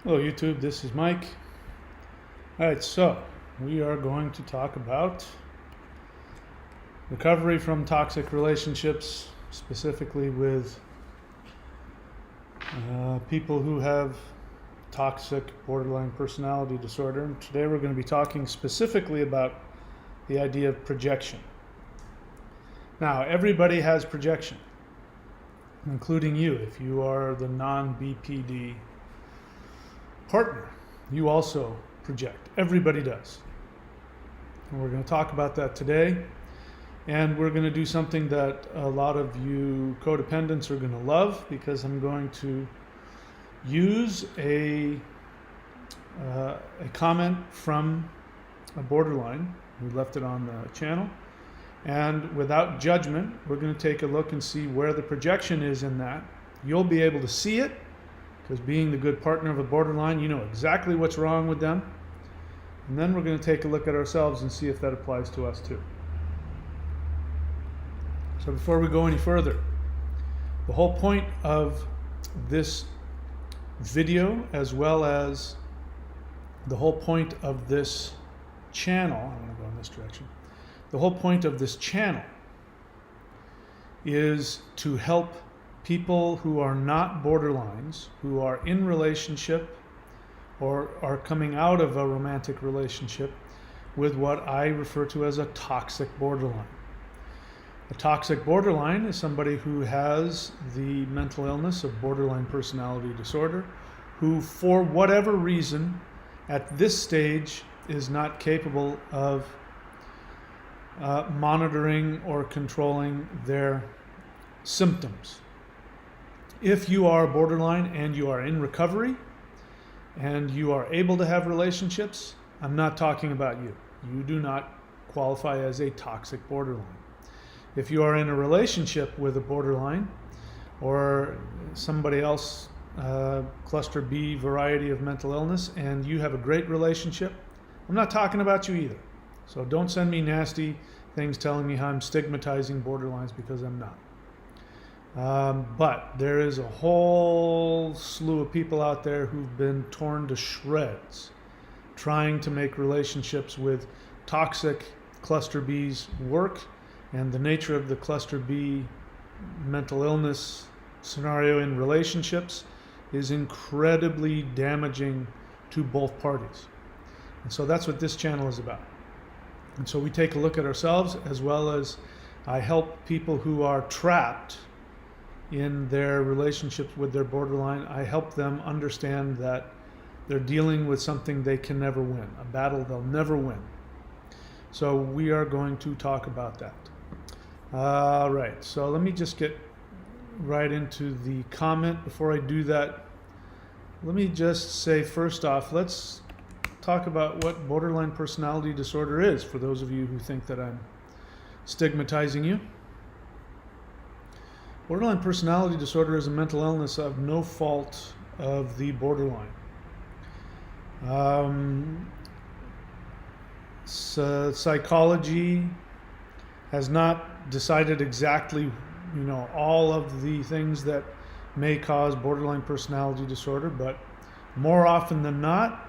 Hello YouTube, this is Mike. Alright, so we are going to talk about recovery from toxic relationships, specifically with people who have toxic borderline personality disorder. And today we're going to be talking specifically about the idea of projection. Now, everybody has projection, including you. If you are the non-BPD partner, you also project. Everybody does. And we're going to talk about that today. And we're going to do something that a lot of you codependents are going to love, because I'm going to use a comment from a borderline who left it on the channel. And without judgment, we're going to take a look and see where the projection is in that. You'll be able to see it, because being the good partner of a borderline, you know exactly what's wrong with them. And then we're going to take a look at ourselves and see if that applies to us too. So before we go any further, the whole point of this video, as well as the whole point of this channel, I'm going to go in this direction. The whole point of this channel is to help people who are not borderlines, who are in relationship or are coming out of a romantic relationship with what I refer to as a toxic borderline. A toxic borderline is somebody who has the mental illness of borderline personality disorder, who for whatever reason at this stage is not capable of monitoring or controlling their symptoms. If you are borderline and you are in recovery and you are able to have relationships, I'm not talking about you. You do not qualify as a toxic borderline. If you are in a relationship with a borderline or somebody else, cluster B variety of mental illness, and you have a great relationship, I'm not talking about you either. So don't send me nasty things telling me how I'm stigmatizing borderlines, because I'm not. But there is a whole slew of people out there who've been torn to shreds trying to make relationships with toxic cluster Bs work, and the nature of the cluster B mental illness scenario in relationships is incredibly damaging to both parties. And so that's what this channel is about. And so we take a look at ourselves, as well as I help people who are trapped in their relationships with their borderline. I help them understand that they're dealing with something they can never win, a battle they'll never win. So we are going to talk about that. All right, so let me just get right into the comment. Before I do that, let me just say, first off, let's talk about what borderline personality disorder is, for those of you who think that I'm stigmatizing you. Borderline personality disorder is a mental illness of no fault of the borderline. Psychology has not decided exactly, all of the things that may cause borderline personality disorder, but more often than not,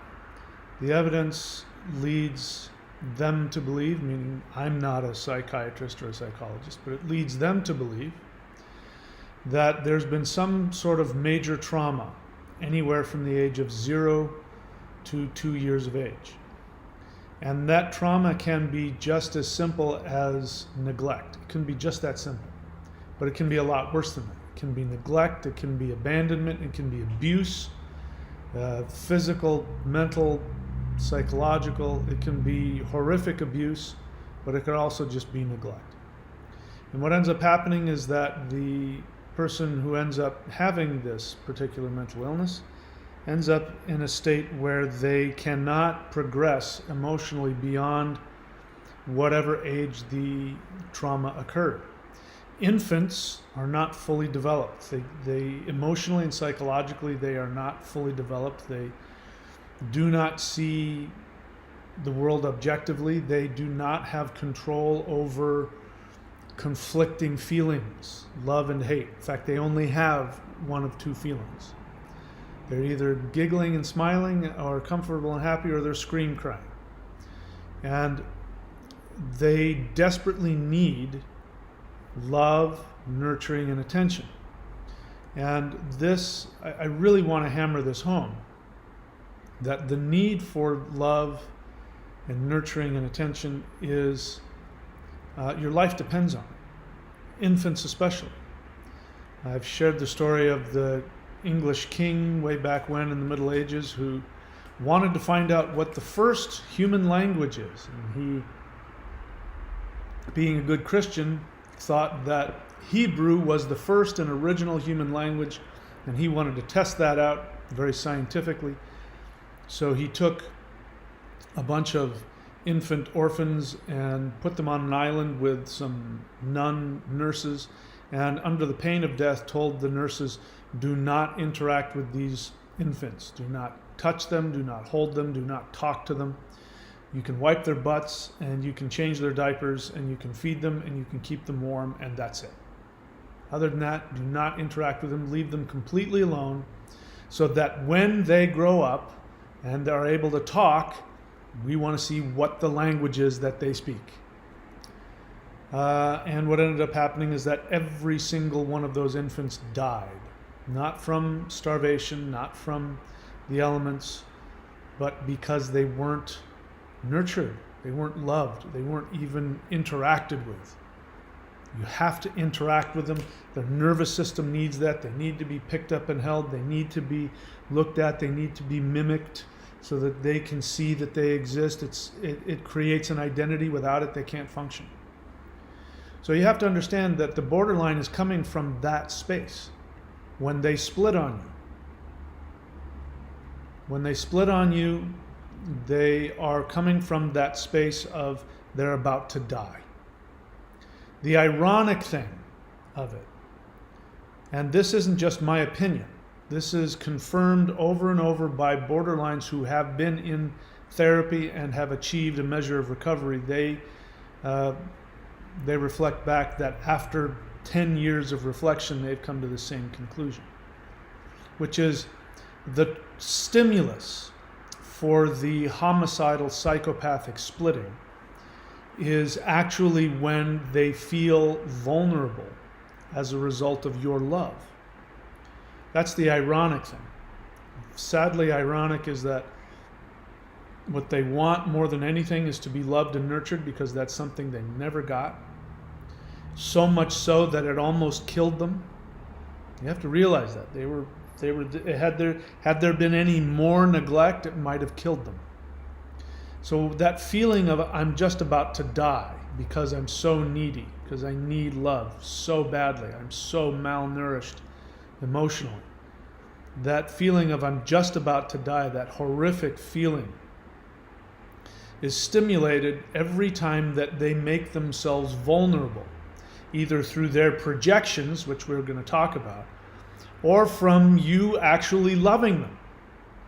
the evidence leads them to believe, meaning I'm not a psychiatrist or a psychologist, but it leads them to believe that there's been some sort of major trauma anywhere from the age of 0 to 2 years of age. And that trauma can be just as simple as neglect. It can be just that simple. But it can be a lot worse than that. It can be neglect, it can be abandonment, it can be abuse, physical, mental, psychological. It can be horrific abuse, but it could also just be neglect. And what ends up happening is that the person who ends up having this particular mental illness ends up in a state where they cannot progress emotionally beyond whatever age the trauma occurred. Infants are not fully developed. They emotionally and psychologically, they are not fully developed. They do not see the world objectively. They do not have control over conflicting feelings, love and hate. In fact, they only have one of two feelings. They're either giggling and smiling or comfortable and happy, or they're scream crying. And they desperately need love, nurturing, and attention. And this, I really want to hammer this home, that the need for love and nurturing and attention is, your life depends on it. Infants especially. I've shared the story of the English king way back when in the Middle Ages who wanted to find out what the first human language is. And he, being a good Christian, thought that Hebrew was the first and original human language, and he wanted to test that out very scientifically. So he took a bunch of infant orphans and put them on an island with some nun nurses, and under the pain of death told the nurses, do not interact with these infants. Do not touch them, do not hold them, do not talk to them. You can wipe their butts and you can change their diapers and you can feed them and you can keep them warm, and that's it. Other than that, do not interact with them. Leave them completely alone so that when they grow up and are able to talk, we want to see what the language is that they speak. And what ended up happening is that every single one of those infants died. Not from starvation, not from the elements, but because they weren't nurtured, they weren't loved, they weren't even interacted with. You have to interact with them. Their nervous system needs that. They need to be picked up and held. They need to be looked at. They need to be mimicked so that they can see that they exist. It creates an identity. Without it, they can't function. So you have to understand that the borderline is coming from that space. When they split on you, they are coming from that space of they're about to die. The ironic thing of it, and this isn't just my opinion, this is confirmed over and over by borderlines who have been in therapy and have achieved a measure of recovery. They reflect back that after 10 years of reflection, they've come to the same conclusion, which is the stimulus for the homicidal psychopathic splitting is actually when they feel vulnerable as a result of your love. That's the ironic thing. Sadly ironic is that what they want more than anything is to be loved and nurtured, because that's something they never got. So much so that it almost killed them. You have to realize that had there been any more neglect, it might have killed them. So that feeling of I'm just about to die because I'm so needy, because I need love so badly, I'm so malnourished emotionally. That feeling of I'm just about to die, that horrific feeling, is stimulated every time that they make themselves vulnerable, either through their projections, which we're going to talk about, or from you actually loving them.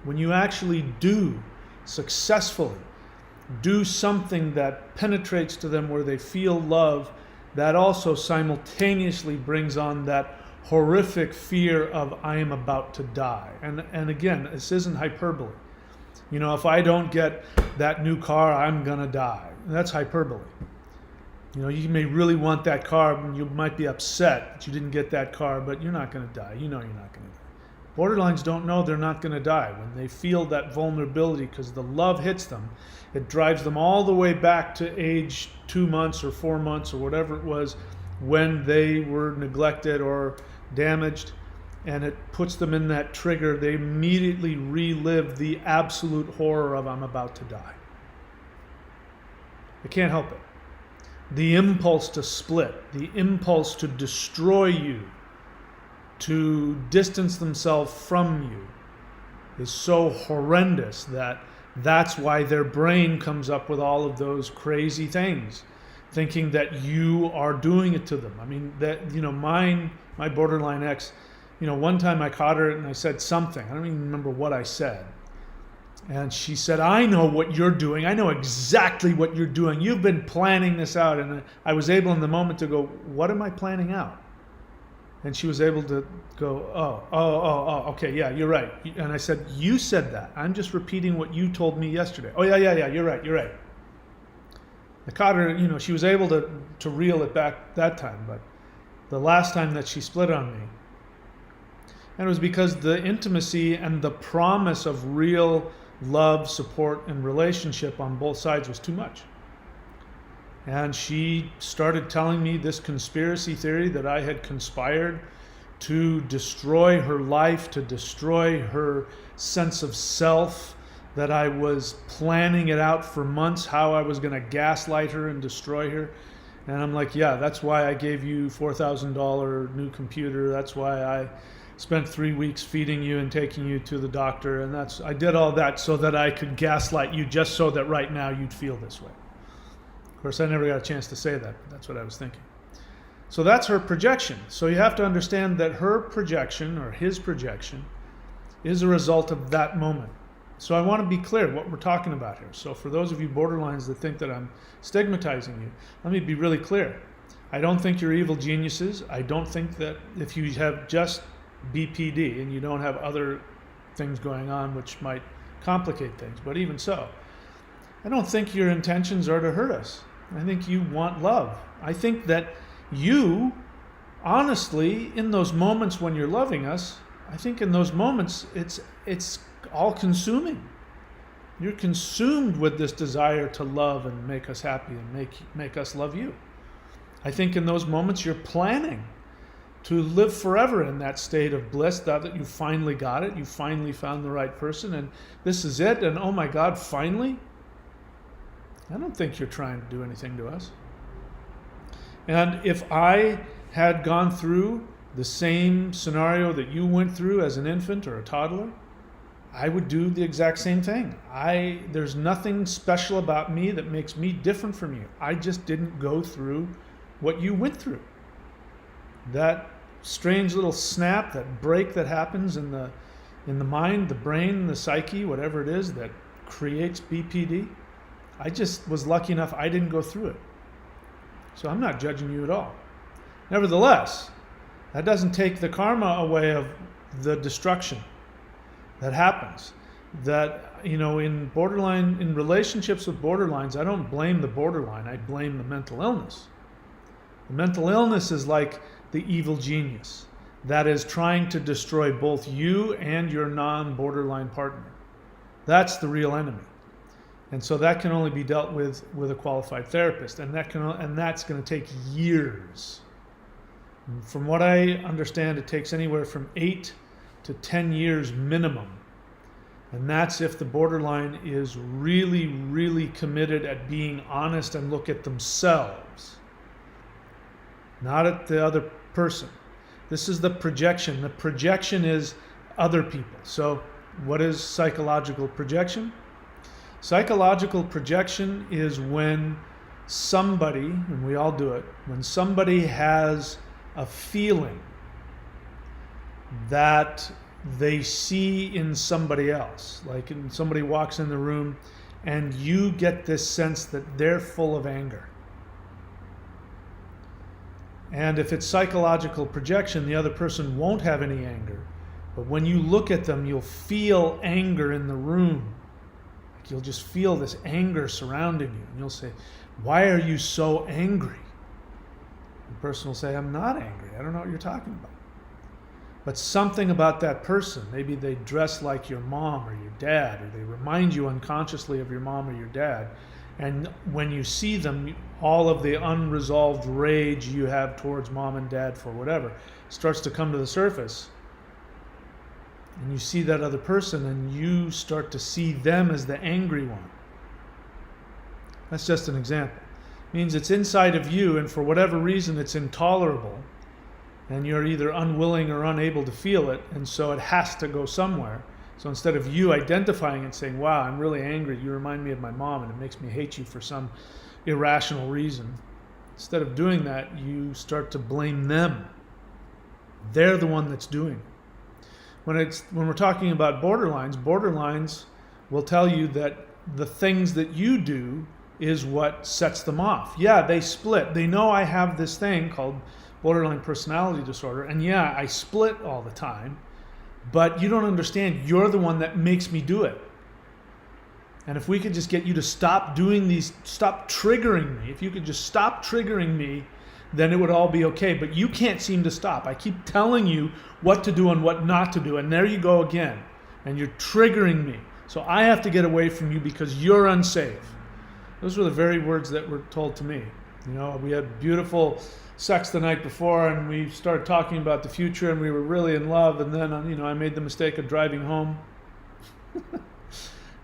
When you actually do successfully do something that penetrates to them where they feel love, that also simultaneously brings on that horrific fear of I am about to die. And again, this isn't hyperbole. You know, if I don't get that new car, I'm gonna die. That's hyperbole. You know, you may really want that car and you might be upset that you didn't get that car, but you're not gonna die. You know you're not gonna die. Borderlines don't know they're not gonna die. When they feel that vulnerability because the love hits them, it drives them all the way back to age 2 months or 4 months or whatever it was when they were neglected or damaged, and it puts them in that trigger. They immediately relive the absolute horror of I'm about to die. They can't help it. The impulse to split, the impulse to destroy you, to distance themselves from you, is so horrendous that's why their brain comes up with all of those crazy things, thinking that you are doing it to them. I mean, that, you know, my borderline ex, you know, one time I caught her and I said something. I don't even remember what I said. And she said, I know what you're doing. I know exactly what you're doing. You've been planning this out. And I was able in the moment to go, what am I planning out? And she was able to go, okay, yeah, you're right. And I said, you said that. I'm just repeating what you told me yesterday. Oh, yeah, you're right. I caught her, she was able to reel it back that time, but the last time that she split on me, and it was because the intimacy and the promise of real love, support, and relationship on both sides was too much. And she started telling me this conspiracy theory that I had conspired to destroy her life, to destroy her sense of self, that I was planning it out for months, how I was going to gaslight her and destroy her. And I'm like, yeah, that's why I gave you $4,000 new computer. That's why I spent 3 weeks feeding you and taking you to the doctor. And I did all that so that I could gaslight you, just so that right now you'd feel this way. Of course, I never got a chance to say that, but that's what I was thinking. So that's her projection. So you have to understand that her projection, or his projection, is a result of that moment. So I want to be clear what we're talking about here. So for those of you borderlines that think that I'm stigmatizing you, let me be really clear. I don't think you're evil geniuses. I don't think that if you have just BPD and you don't have other things going on which might complicate things, but even so, I don't think your intentions are to hurt us. I think you want love. I think that you, honestly, in those moments when you're loving us, I think in those moments it's all consuming. You're consumed with this desire to love and make us happy and make us love you. I think in those moments you're planning to live forever in that state of bliss, that you finally got it, you finally found the right person, and this is it, and oh my God, finally? I don't think you're trying to do anything to us. And if I had gone through the same scenario that you went through as an infant or a toddler, I would do the exact same thing. There's nothing special about me that makes me different from you. I just didn't go through what you went through. That strange little snap, that break that happens in the mind, the brain, the psyche, whatever it is that creates BPD, I just was lucky enough I didn't go through it. So I'm not judging you at all. Nevertheless, that doesn't take the karma away of the destruction that happens. That, in relationships with borderlines, I don't blame the borderline, I blame the mental illness. The mental illness is like the evil genius that is trying to destroy both you and your non-borderline partner. That's the real enemy. And so that can only be dealt with a qualified therapist, and that's going to take years. And from what I understand, it takes anywhere from 8 to 10 years minimum. And that's if the borderline is really, really committed at being honest and look at themselves, not at the other person. This is the projection. The projection is other people. So what is psychological projection? Psychological projection is when somebody, and we all do it, when somebody has a feeling that they see in somebody else. Like somebody walks in the room and you get this sense that they're full of anger. And if it's psychological projection, the other person won't have any anger. But when you look at them, you'll feel anger in the room. You'll just feel this anger surrounding you. And you'll say, why are you so angry? The person will say, I'm not angry. I don't know what you're talking about. But something about that person, maybe they dress like your mom or your dad, or they remind you unconsciously of your mom or your dad. And when you see them, all of the unresolved rage you have towards mom and dad for whatever starts to come to the surface. And you see that other person and you start to see them as the angry one. That's just an example. It means it's inside of you, and for whatever reason it's intolerable, and you're either unwilling or unable to feel it, and so it has to go somewhere. So instead of you identifying it, saying, wow, I'm really angry, you remind me of my mom and it makes me hate you for some irrational reason, instead of doing that, you start to blame them. They're the one that's doing it. When we're talking about borderlines will tell you that the things that you do is what sets them off. Yeah, they split. They know I have this thing called borderline personality disorder. And yeah, I split all the time, but you don't understand. You're the one that makes me do it. And if we could just get you to stop doing these, stop triggering me, if you could just stop triggering me, then it would all be okay. But you can't seem to stop. I keep telling you what to do and what not to do. And there you go again. And you're triggering me. So I have to get away from you because you're unsafe. Those were the very words that were told to me. You know, we had beautiful sex the night before, and we started talking about the future, and we were really in love. And then, you know, I made the mistake of driving home.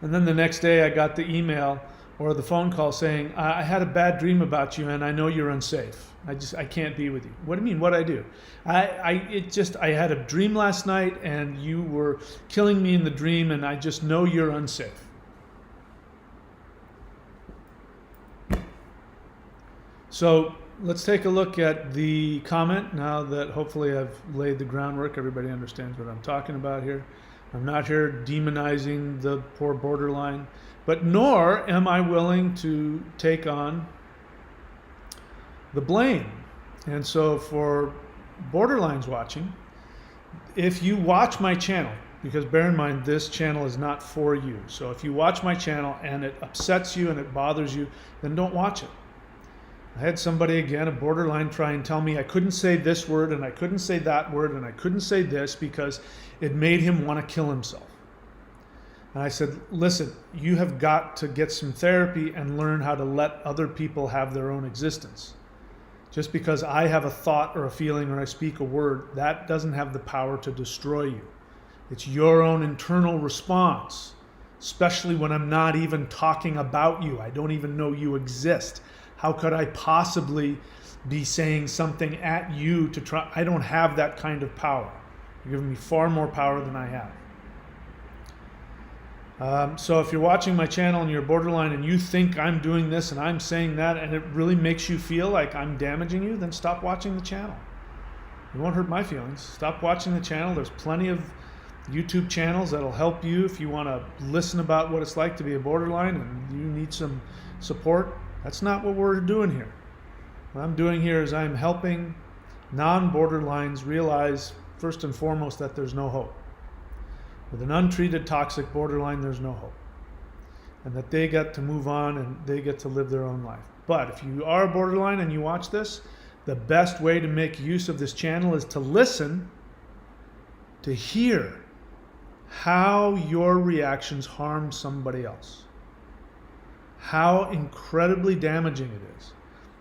And then the next day I got the email or the phone call saying, I had a bad dream about you and I know you're unsafe. I can't be with you. What do you mean? What'd I do? I had a dream last night and you were killing me in the dream and I just know you're unsafe. So let's take a look at the comment now that hopefully I've laid the groundwork. Everybody understands what I'm talking about here. I'm not here demonizing the poor borderline, but nor am I willing to take on the blame. And so for borderlines watching, if you watch my channel, because bear in mind, this channel is not for you. So if you watch my channel and it upsets you and it bothers you, then don't watch it. I had somebody, again, a borderline, try and tell me I couldn't say this word and I couldn't say that word and I couldn't say this because it made him want to kill himself. And I said, listen, you have got to get some therapy and learn how to let other people have their own existence. Just because I have a thought or a feeling or I speak a word, that doesn't have the power to destroy you. It's your own internal response, especially when I'm not even talking about you. I don't even know you exist. How could I possibly be saying something at you to try? I don't have that kind of power. You're giving me far more power than I have. So if you're watching my channel and you're borderline and you think I'm doing this and I'm saying that and it really makes you feel like I'm damaging you, then stop watching the channel. It won't hurt my feelings. Stop watching the channel. There's plenty of YouTube channels that'll help you if you want to listen about what it's like to be a borderline and you need some support. That's not what we're doing here. What I'm doing here is I'm helping non-borderlines realize, first and foremost, that there's no hope. With an untreated toxic borderline, there's no hope. And that they get to move on and they get to live their own life. But if you are a borderline and you watch this, the best way to make use of this channel is to listen, to hear how your reactions harm somebody else. How incredibly damaging it is.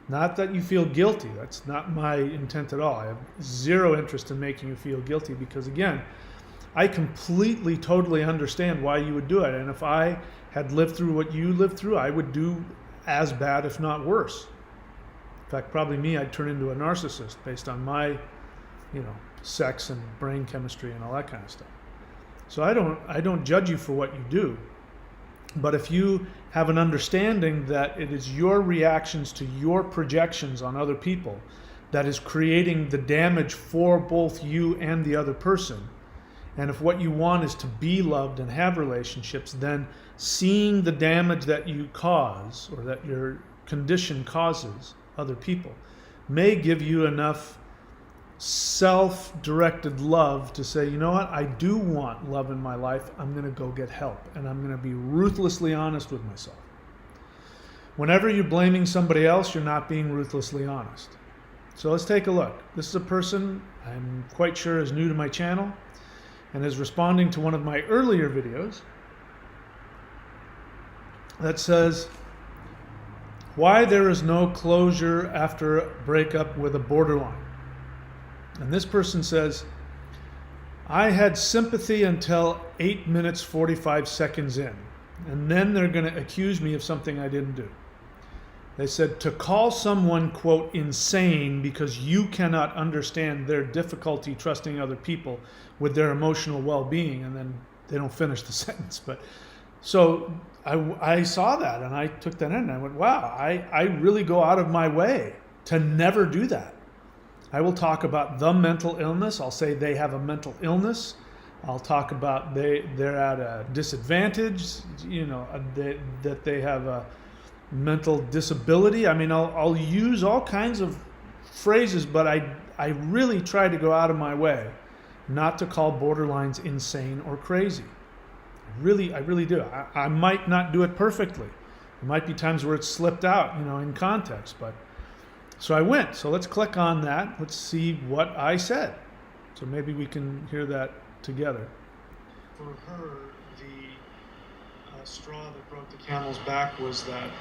Not that you feel guilty. That's not my intent at all. I have zero interest in making you feel guilty because, again, I completely, totally understand why you would do it. And if I had lived through what you lived through, I would do as bad, if not worse. In fact, probably me, I'd turn into a narcissist based on my, sex and brain chemistry and all that kind of stuff. So I don't judge you for what you do. But if you have an understanding that it is your reactions to your projections on other people that is creating the damage for both you and the other person, and if what you want is to be loved and have relationships, then seeing the damage that you cause or that your condition causes other people may give you enough self-directed love to say, you know what, I do want love in my life. I'm going to go get help and I'm going to be ruthlessly honest with myself. Whenever you're blaming somebody else, you're not being ruthlessly honest. So let's take a look. This is a person I'm quite sure is new to my channel and is responding to one of my earlier videos that says, why there is no closure after a breakup with a borderline. And this person says, I had sympathy until 8 minutes 45 seconds in, and then they're going to accuse me of something I didn't do. They said, to call someone, quote, insane because you cannot understand their difficulty trusting other people with their emotional well-being, and then they don't finish the sentence. But so I saw that and I took that in and I went, wow, I really go out of my way to never do that. I will talk about the mental illness. I'll say they have a mental illness. I'll talk about they're at a disadvantage, that they have a mental disability. I mean, I'll use all kinds of phrases, but I really try to go out of my way not to call borderlines insane or crazy. I really do. I might not do it perfectly. There might be times where it's slipped out, in context. But so I went. So let's click on that. Let's see what I said. So maybe we can hear that together. For her, the straw that broke the camel's back was that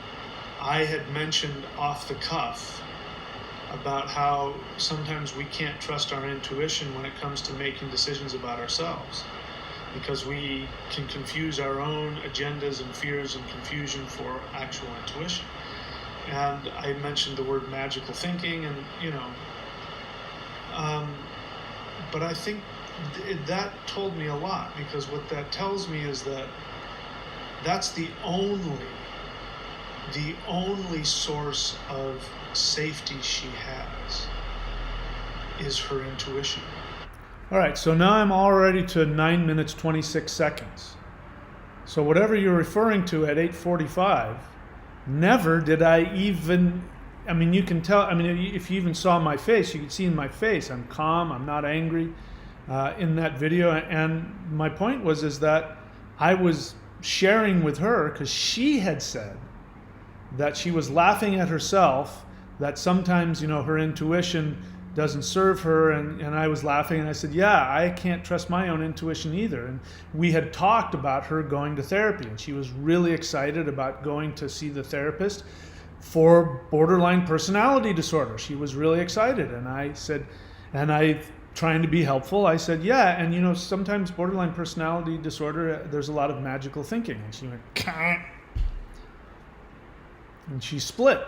I had mentioned off the cuff about how sometimes we can't trust our intuition when it comes to making decisions about ourselves, because we can confuse our own agendas and fears and confusion for actual intuition. And I mentioned the word magical thinking, and but I think that told me a lot, because what that tells me is that that's the only source of safety she has is her intuition. All right, so now I'm already to 9 minutes 26 seconds. So whatever you're referring to at 8:45, never did I even, you can tell, if you even saw my face, you could see in my face, I'm calm, I'm not angry in that video. And my point is that I was sharing with her, because she had said that she was laughing at herself, that sometimes, her intuition doesn't serve her, and I was laughing, and I said, yeah, I can't trust my own intuition either. And we had talked about her going to therapy, and she was really excited about going to see the therapist for borderline personality disorder. She was really excited, and I said, trying to be helpful, I said, yeah, and sometimes borderline personality disorder, there's a lot of magical thinking. And she went, Kah. And she split.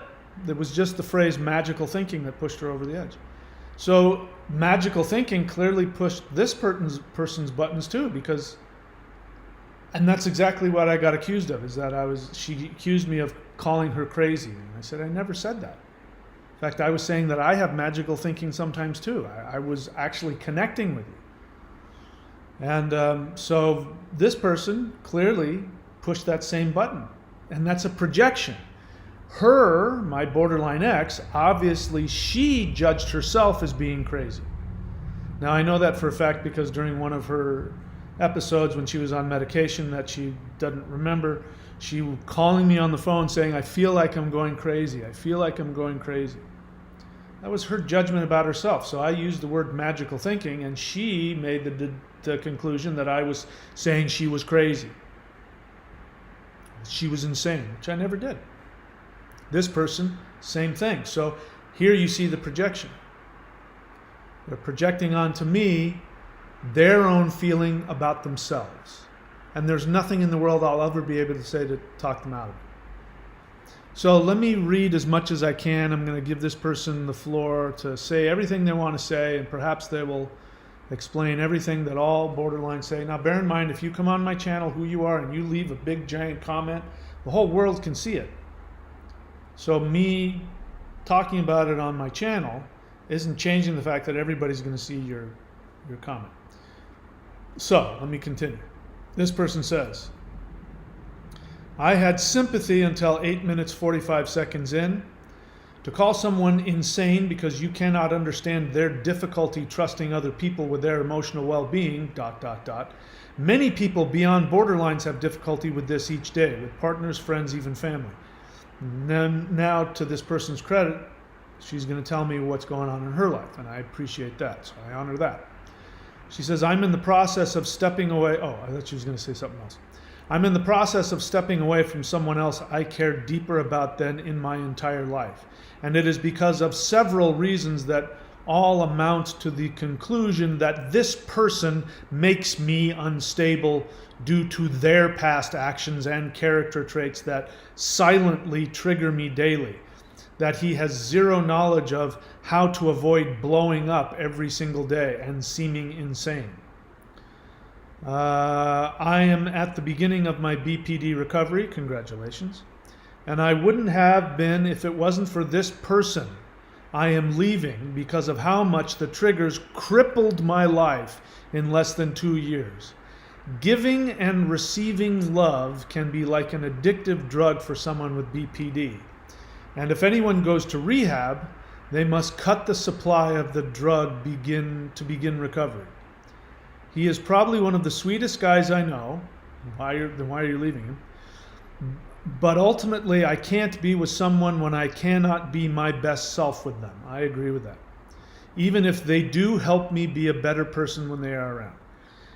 It was just the phrase magical thinking that pushed her over the edge. So magical thinking clearly pushed this person's buttons too, and that's exactly what I got accused of, is that she accused me of calling her crazy. And I said, I never said that. In fact, I was saying that I have magical thinking sometimes too. I was actually connecting with you. And so this person clearly pushed that same button. And that's a projection. Her, my borderline ex, obviously she judged herself as being crazy. Now I know that for a fact because during one of her episodes when she was on medication that she doesn't remember, she was calling me on the phone saying, I feel like I'm going crazy. I feel like I'm going crazy. That was her judgment about herself. So I used the word magical thinking, and she made the conclusion that I was saying she was crazy. She was insane, which I never did. This person, same thing. So here you see the projection. They're projecting onto me their own feeling about themselves. And there's nothing in the world I'll ever be able to say to talk them out of it. So let me read as much as I can. I'm going to give this person the floor to say everything they want to say, and perhaps they will explain everything that all borderlines say. Now bear in mind, if you come on my channel, who you are, and you leave a big giant comment, the whole world can see it. So me talking about it on my channel isn't changing the fact that everybody's going to see your comment. So let me continue. This person says, I had sympathy until 8 minutes 45 seconds in. To call someone insane because you cannot understand their difficulty trusting other people with their emotional well-being, ... Many people beyond borderlines have difficulty with this each day, with partners, friends, even family. Now, to this person's credit, she's going to tell me what's going on in her life, and I appreciate that, so I honor that. She says, I'm in the process of stepping away. Oh, I thought she was going to say something else. I'm in the process of stepping away from someone else I cared deeper about than in my entire life. And it is because of several reasons that all amount to the conclusion that this person makes me unstable due to their past actions and character traits that silently trigger me daily, that he has zero knowledge of how to avoid blowing up every single day and seeming insane. I am at the beginning of my BPD recovery, congratulations, and I wouldn't have been if it wasn't for this person. I am leaving because of how much the triggers crippled my life in less than 2 years. Giving and receiving love can be like an addictive drug for someone with BPD. And if anyone goes to rehab, They must cut the supply of the drug to begin recovery. He is probably one of the sweetest guys I know. Why are you leaving him? But ultimately, I can't be with someone when I cannot be my best self with them. I agree with that. Even if they do help me be a better person when they are around.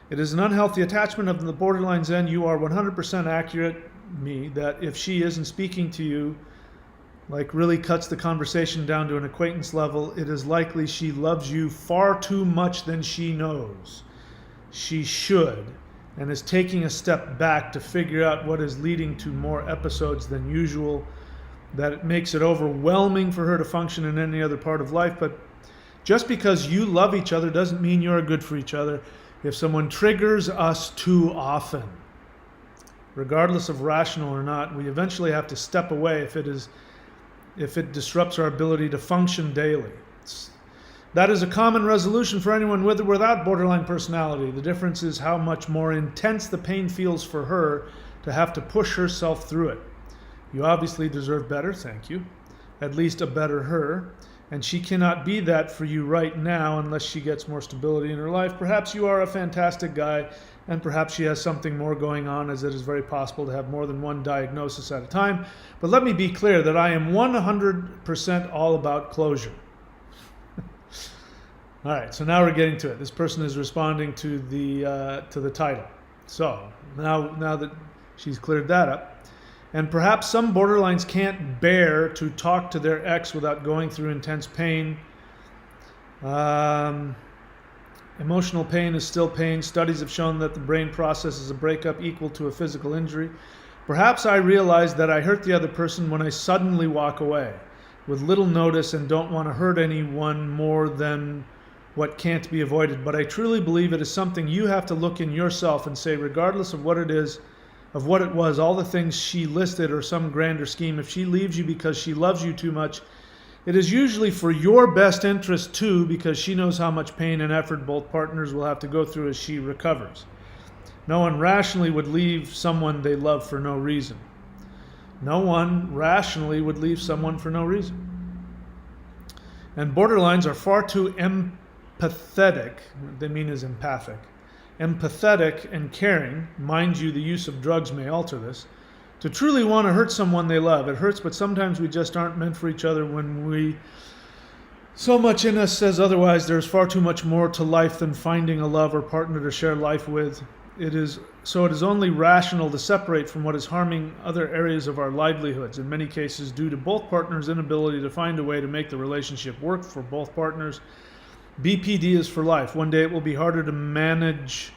It is an unhealthy attachment of the borderline's end. You are 100% accurate, me, that if she isn't speaking to you, like really cuts the conversation down to an acquaintance level, it is likely she loves you far too much than she knows she should, and is taking a step back to figure out what is leading to more episodes than usual, that it makes it overwhelming for her to function in any other part of life. But just because you love each other doesn't mean you're good for each other. If someone triggers us too often, regardless of rational or not, we eventually have to step away if it disrupts our ability to function daily. That is a common resolution for anyone with or without borderline personality. The difference is how much more intense the pain feels for her to have to push herself through it. You obviously deserve better, thank you. At least a better her. And she cannot be that for you right now unless she gets more stability in her life. Perhaps you are a fantastic guy, and perhaps she has something more going on, as it is very possible to have more than one diagnosis at a time. But let me be clear that I am 100% all about closure. All right, so now we're getting to it. This person is responding to the title. So now that she's cleared that up, and perhaps some borderlines can't bear to talk to their ex without going through intense pain. Emotional pain is still pain. Studies have shown that the brain processes a breakup equal to a physical injury. Perhaps I realize that I hurt the other person when I suddenly walk away with little notice and don't want to hurt anyone more than what can't be avoided. But I truly believe it is something you have to look in yourself and say, regardless of what it is, of what it was, all the things she listed or some grander scheme, if she leaves you because she loves you too much, it is usually for your best interest too, because she knows how much pain and effort both partners will have to go through as she recovers. No one rationally would leave someone they love for no reason. No one rationally would leave someone for no reason. And borderlines are far too empathetic, what they mean is empathic, empathetic and caring, mind you, the use of drugs may alter this, to truly want to hurt someone they love. It hurts, but sometimes we just aren't meant for each other when so much in us says otherwise. There's far too much more to life than finding a love or partner to share life with. It is only rational to separate from what is harming other areas of our livelihoods, in many cases due to both partners' inability to find a way to make the relationship work for both partners. BPD is for life. One day it will be harder to manage,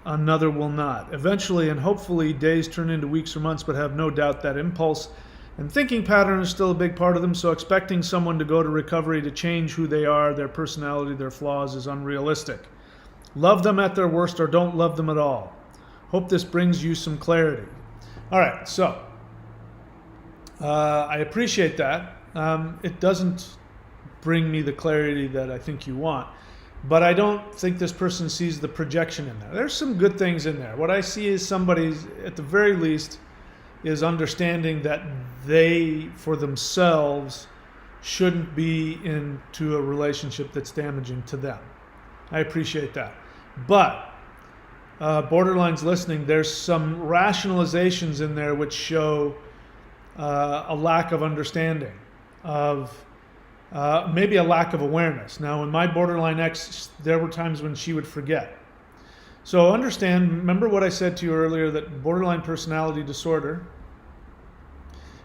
another will not. Eventually and hopefully days turn into weeks or months, but have no doubt that impulse and thinking pattern is still a big part of them, so expecting someone to go to recovery to change who they are, their personality, their flaws is unrealistic. Love them at their worst or don't love them at all. Hope this brings you some clarity. All right, so I appreciate that. It doesn't bring me the clarity that I think you want, but I don't think this person sees the projection in there. There's some good things in there. What I see is somebody, at the very least, is understanding that they, for themselves, shouldn't be into a relationship that's damaging to them. I appreciate that. But borderlines listening, there's some rationalizations in there which show a lack of understanding, of maybe a lack of awareness. Now, in my borderline ex, there were times when she would forget. So understand, remember what I said to you earlier, that borderline personality disorder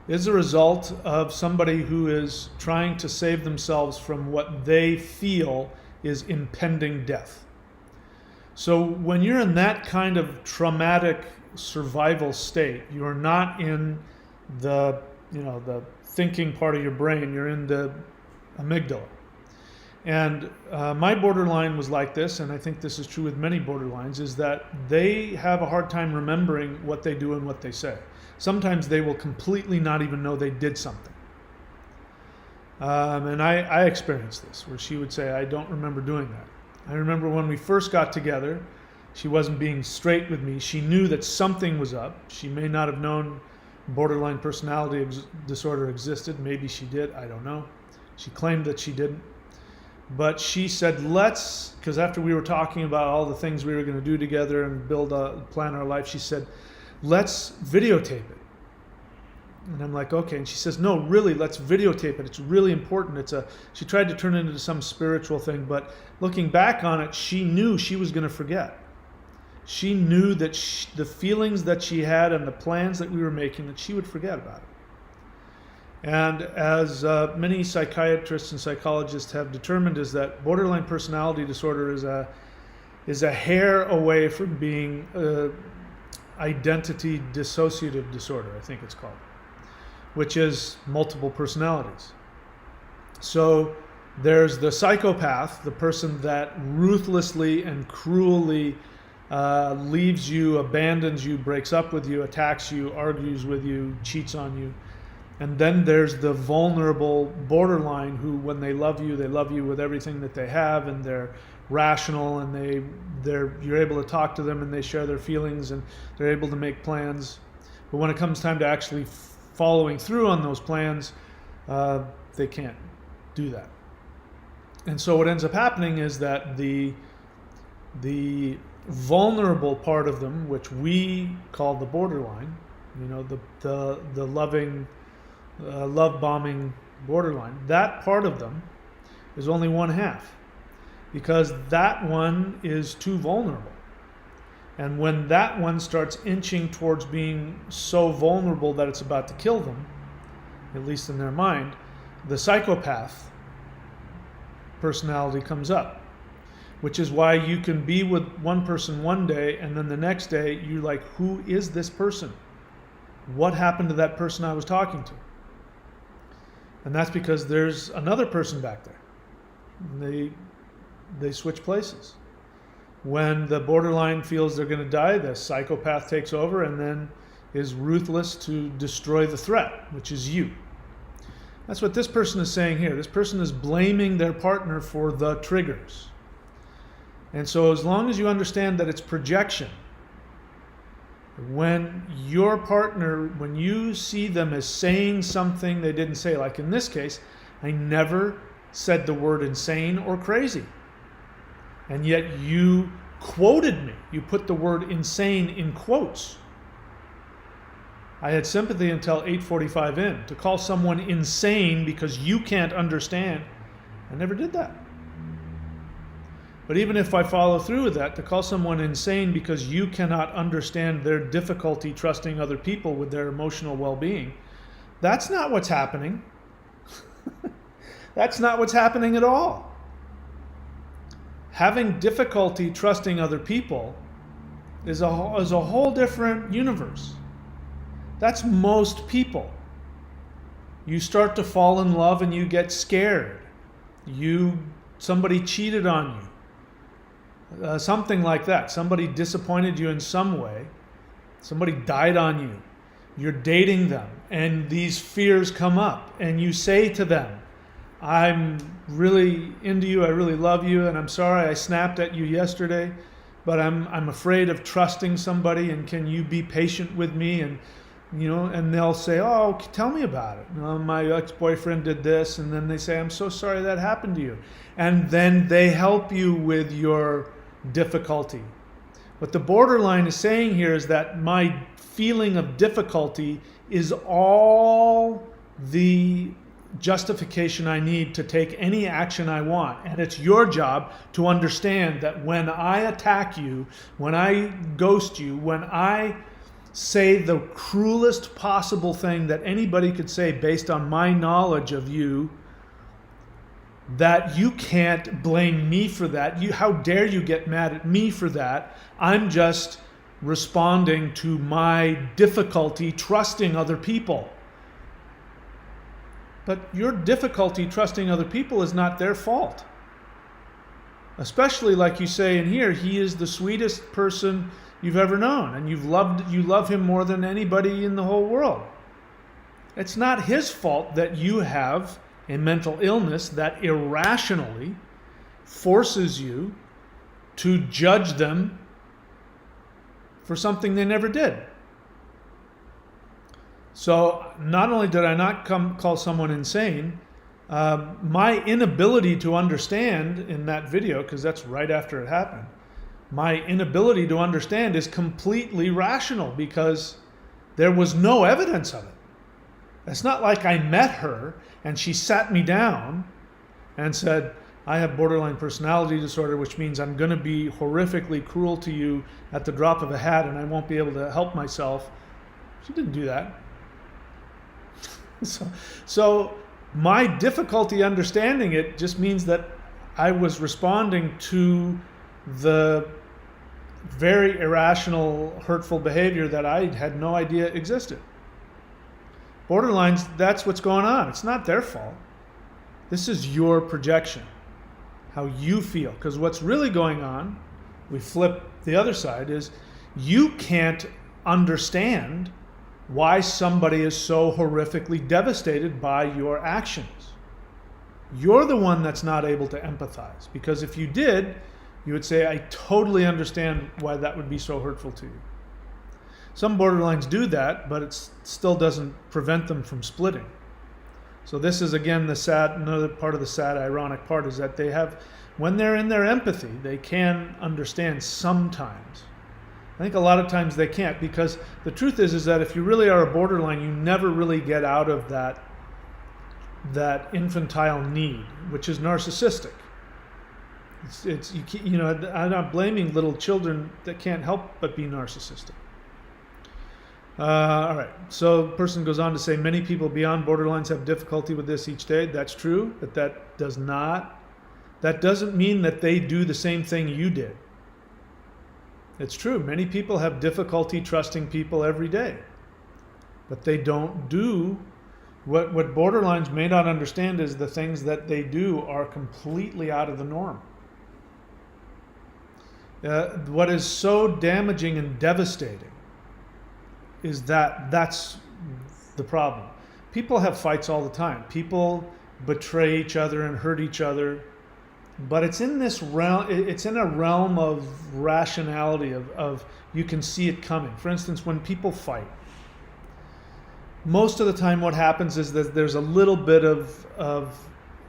is a result of somebody who is trying to save themselves from what they feel is impending death. So when you're in that kind of traumatic survival state, you're not in the thinking part of your brain, you're in the amygdala. And my borderline was like this, and I think this is true with many borderlines, is that they have a hard time remembering what they do and what they say. Sometimes they will completely not even know they did something. And I experienced this, where she would say, I don't remember doing that. I remember when we first got together, she wasn't being straight with me. She knew that something was up. She may not have known borderline personality disorder existed. Maybe she did, I don't know. She claimed that she didn't. But she said, because after we were talking about all the things we were going to do together and plan our life, she said, let's videotape it. And I'm like, okay. And she says, no, really, let's videotape it. It's really important. She tried to turn it into some spiritual thing, but looking back on it, she knew she was going to forget. She knew that the feelings that she had and the plans that we were making, that she would forget about it. And as many psychiatrists and psychologists have determined, is that borderline personality disorder is a hair away from being identity dissociative disorder, I think it's called, which is multiple personalities. So there's the psychopath, the person that ruthlessly and cruelly leaves you, abandons you, breaks up with you, attacks you, argues with you, cheats on you. And then there's the vulnerable borderline who, when they love you with everything that they have, and they're rational, and you're able to talk to them, and they share their feelings, and they're able to make plans. But when it comes time to actually following through on those plans, they can't do that. And so what ends up happening is that the vulnerable part of them, which we call the borderline, the loving, love bombing borderline, that part of them is only one half, because that one is too vulnerable. And when that one starts inching towards being so vulnerable that it's about to kill them, at least in their mind, the psychopath personality comes up, which is why you can be with one person one day and then the next day you're like, who is this person? What happened to that person I was talking to? And that's because there's another person back there. And they switch places. When the borderline feels they're going to die, the psychopath takes over and then is ruthless to destroy the threat, which is you. That's what this person is saying here. This person is blaming their partner for the triggers. And so as long as you understand that it's projection, when your partner, when you see them as saying something they didn't say, like in this case, I never said the word insane or crazy. And yet you quoted me. You put the word insane in quotes. I had sympathy until 8:45 in. To call someone insane because you can't understand, I never did that. But even if I follow through with that, to call someone insane because you cannot understand their difficulty trusting other people with their emotional well-being, that's not what's happening. That's not what's happening at all. Having difficulty trusting other people is a whole different universe. That's most people. You start to fall in love and you get scared. Somebody cheated on you. Something like that. Somebody disappointed you in some way. Somebody died on you. You're dating them and these fears come up and you say to them, I'm really into you, I really love you, and I'm sorry I snapped at you yesterday, but I'm afraid of trusting somebody, and can you be patient with me? And and they'll say, oh, tell me about it. My ex-boyfriend did this, and then they say, I'm so sorry that happened to you. And then they help you with your difficulty. What the borderline is saying here is that my feeling of difficulty is all the justification I need to take any action I want. And it's your job to understand that when I attack you, when I ghost you, when I say the cruelest possible thing that anybody could say based on my knowledge of you, that you can't blame me for that. How dare you get mad at me for that? I'm just responding to my difficulty trusting other people. But your difficulty trusting other people is not their fault. Especially like you say in here, he is the sweetest person you've ever known, and you love him more than anybody in the whole world. It's not his fault that you have a mental illness that irrationally forces you to judge them for something they never did. So not only did I not call someone insane, My inability to understand in that video, because that's right after it happened, my inability to understand is completely rational because there was no evidence of it. It's not like I met her and she sat me down and said, I have borderline personality disorder, which means I'm going to be horrifically cruel to you at the drop of a hat and I won't be able to help myself. She didn't do that. So my difficulty understanding it just means that I was responding to the very irrational, hurtful behavior that I had no idea existed. Borderlines, that's what's going on. It's not their fault. This is your projection, how you feel. Because what's really going on, we flip the other side, is you can't understand why somebody is so horrifically devastated by your actions. You're the one that's not able to empathize. Because if you did, you would say, I totally understand why that would be so hurtful to you. Some borderlines do that, but it still doesn't prevent them from splitting. So this is, again, another part of the sad, ironic part is that they have, when they're in their empathy, they can understand sometimes. I think a lot of times they can't, because the truth is that if you really are a borderline, you never really get out of that infantile need, which is narcissistic. I'm not blaming little children that can't help but be narcissistic. All right, so the person goes on to say, many people beyond borderlines have difficulty with this each day. That's true, but that doesn't mean that they do the same thing you did. It's true, many people have difficulty trusting people every day, but they don't do what borderlines may not understand is the things that they do are completely out of the norm. What is so damaging and devastating is that's the problem. People have fights all the time. People betray each other and hurt each other, but it's in this realm. It's in a realm of rationality. Of you can see it coming. For instance, when people fight, most of the time, what happens is that there's a little bit of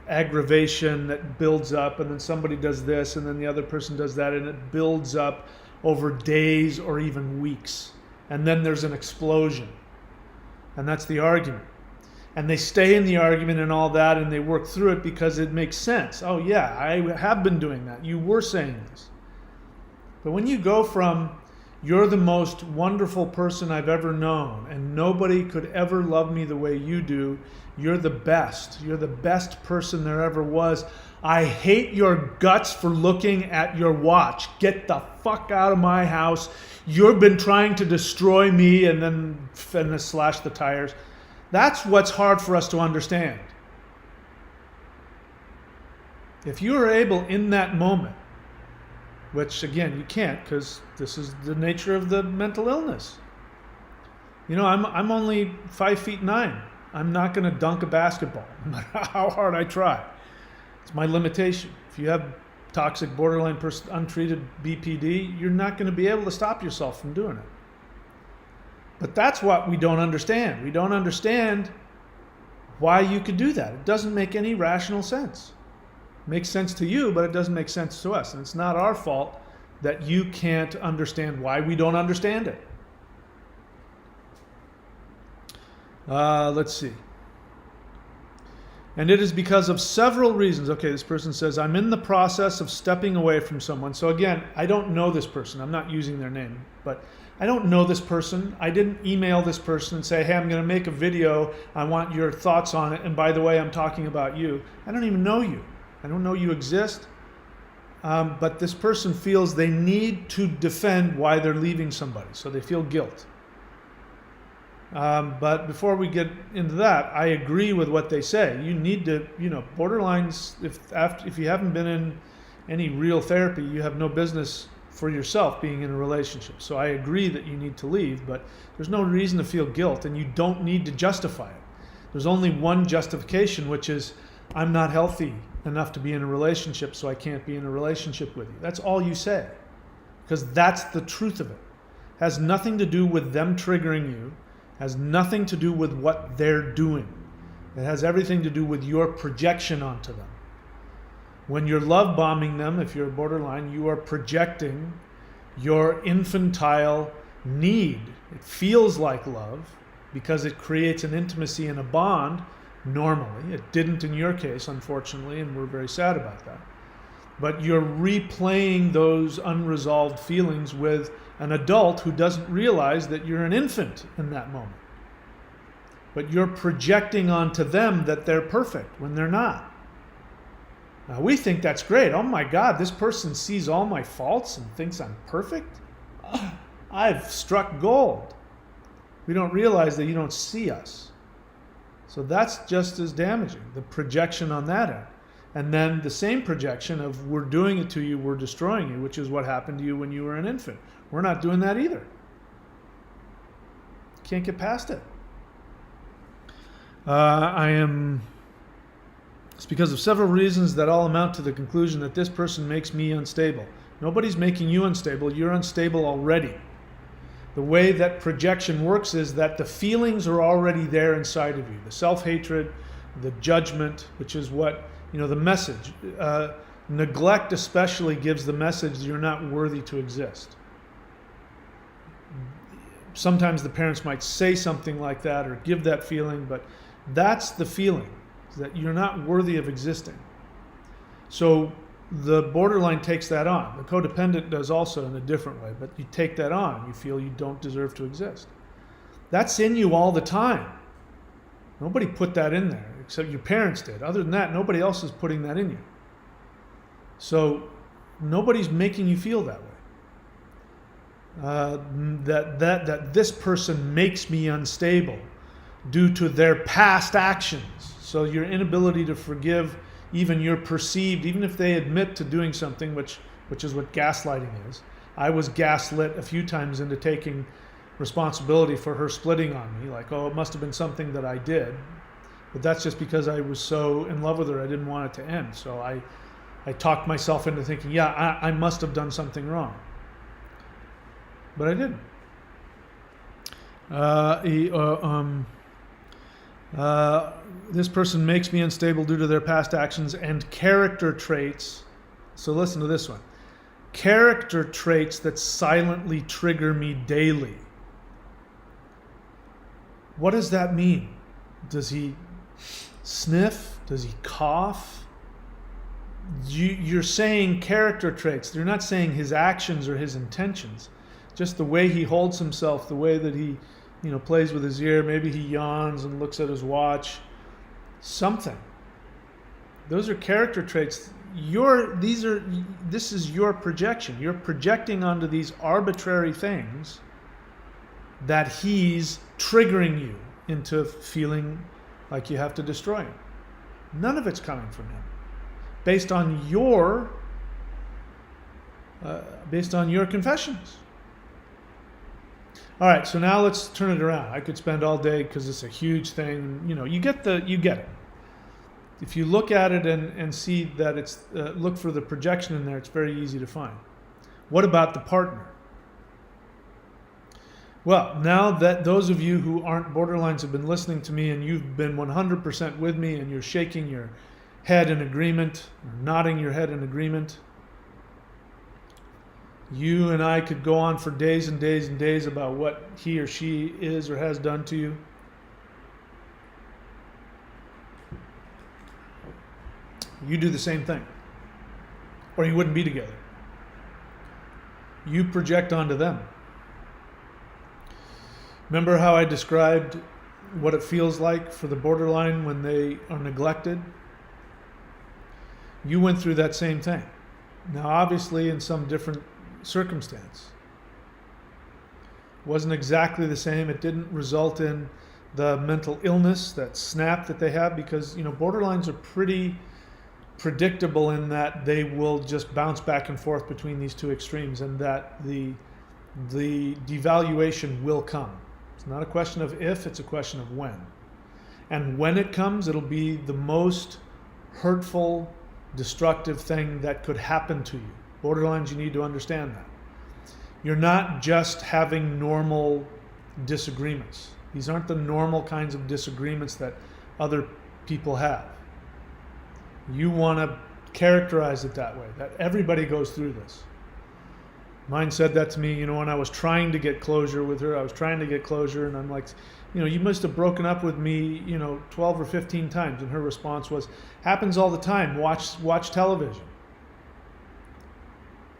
aggravation that builds up, and then somebody does this, and then the other person does that, and it builds up over days or even weeks. And then there's an explosion. And that's the argument. And they stay in the argument and all that, and they work through it because it makes sense. Oh yeah, I have been doing that. You were saying this. But when you go from, you're the most wonderful person I've ever known, and nobody could ever love me the way you do, you're the best person there ever was. I hate your guts for looking at your watch. Get the fuck out of my house. You've been trying to destroy me, and then slash the tires. That's what's hard for us to understand. If you are able in that moment, which again you can't because this is the nature of the mental illness. You know, I'm only 5'9". I'm not going to dunk a basketball, no matter how hard I try. It's my limitation. If you have toxic borderline untreated BPD, you're not going to be able to stop yourself from doing it. But that's what we don't understand. We don't understand why you could do that. It doesn't make any rational sense. It makes sense to you, but it doesn't make sense to us. And it's not our fault that you can't understand why we don't understand it. Let's see. And it is because of several reasons. Okay, this person says, I'm in the process of stepping away from someone. So again, I don't know this person. I'm not using their name, but I don't know this person. I didn't email this person and say, hey, I'm going to make a video. I want your thoughts on it. And by the way, I'm talking about you. I don't even know you. I don't know you exist. But this person feels they need to defend why they're leaving somebody. So they feel guilt. But before we get into that, I agree with what they say. You need to, borderlines, if you haven't been in any real therapy, you have no business for yourself being in a relationship. So I agree that you need to leave, but there's no reason to feel guilt, and you don't need to justify it. There's only one justification, which is, I'm not healthy enough to be in a relationship, so I can't be in a relationship with you. That's all you say, because that's the truth of it. It has nothing to do with them triggering you. Has nothing to do with what they're doing. It has everything to do with your projection onto them. When you're love bombing them, if you're borderline, you are projecting your infantile need. It feels like love because it creates an intimacy and a bond normally. It didn't in your case, unfortunately, and we're very sad about that. But you're replaying those unresolved feelings with an adult who doesn't realize that you're an infant in that moment. But you're projecting onto them that they're perfect when they're not. Now, we think that's great. Oh my God, this person sees all my faults and thinks I'm perfect? I've struck gold. We don't realize that you don't see us. So that's just as damaging, the projection on that end. And then the same projection of we're doing it to you, we're destroying you, which is what happened to you when you were an infant. We're not doing that either. Can't get past it. It's because of several reasons that all amount to the conclusion that this person makes me unstable. Nobody's making you unstable. You're unstable already. The way that projection works is that the feelings are already there inside of you. The self-hatred, the judgment, which is what, the message. Neglect especially gives the message you're not worthy to exist. Sometimes the parents might say something like that or give that feeling, but that's the feeling, that you're not worthy of existing. So the borderline takes that on. The codependent does also in a different way, but you take that on. You feel you don't deserve to exist. That's in you all the time. Nobody put that in there, except your parents did. Other than that, nobody else is putting that in you. So nobody's making you feel that way. That this person makes me unstable due to their past actions. So your inability to forgive even your perceived, even if they admit to doing something, which is what gaslighting is. I was gaslit a few times into taking responsibility for her splitting on me, like, oh, it must have been something that I did. But that's just because I was so in love with her, I didn't want it to end. So I talked myself into thinking, yeah, I must have done something wrong. But I didn't. This person makes me unstable due to their past actions and character traits. So listen to this one. Character traits that silently trigger me daily. What does that mean? Does he sniff? Does he cough? You're saying character traits. You're not saying his actions or his intentions. Just the way he holds himself, the way that he plays with his ear. Maybe he yawns and looks at his watch. Something. Those are character traits. This is your projection. You're projecting onto these arbitrary things that he's triggering you into feeling like you have to destroy him. None of it's coming from him. Based on your confessions. All right, so now let's turn it around. I could spend all day because it's a huge thing. You get it. If you look at it and see that it's look for the projection in there, it's very easy to find. What about the partner? Well, now that those of you who aren't borderlines have been listening to me and you've been 100% with me and you're shaking your head in agreement, or nodding your head in agreement, you and I could go on for days and days and days about what he or she is or has done to you. You do the same thing, or you wouldn't be together. You project onto them. Remember how I described what it feels like for the borderline when they are neglected? You went through that same thing. Now, obviously, in some different circumstance. It wasn't exactly the same. It didn't result in the mental illness, that snap that they have, because borderlines are pretty predictable in that they will just bounce back and forth between these two extremes, and that the devaluation will come. It's not a question of if, it's a question of when. And when it comes, it'll be the most hurtful, destructive thing that could happen to you. Borderlines, you need to understand that. You're not just having normal disagreements. These aren't the normal kinds of disagreements that other people have. You want to characterize it that way, that everybody goes through this. Mine said that to me, when I was trying to get closure with her. I was trying to get closure, and I'm like, you must have broken up with me, 12 or 15 times. And her response was, happens all the time. Watch television.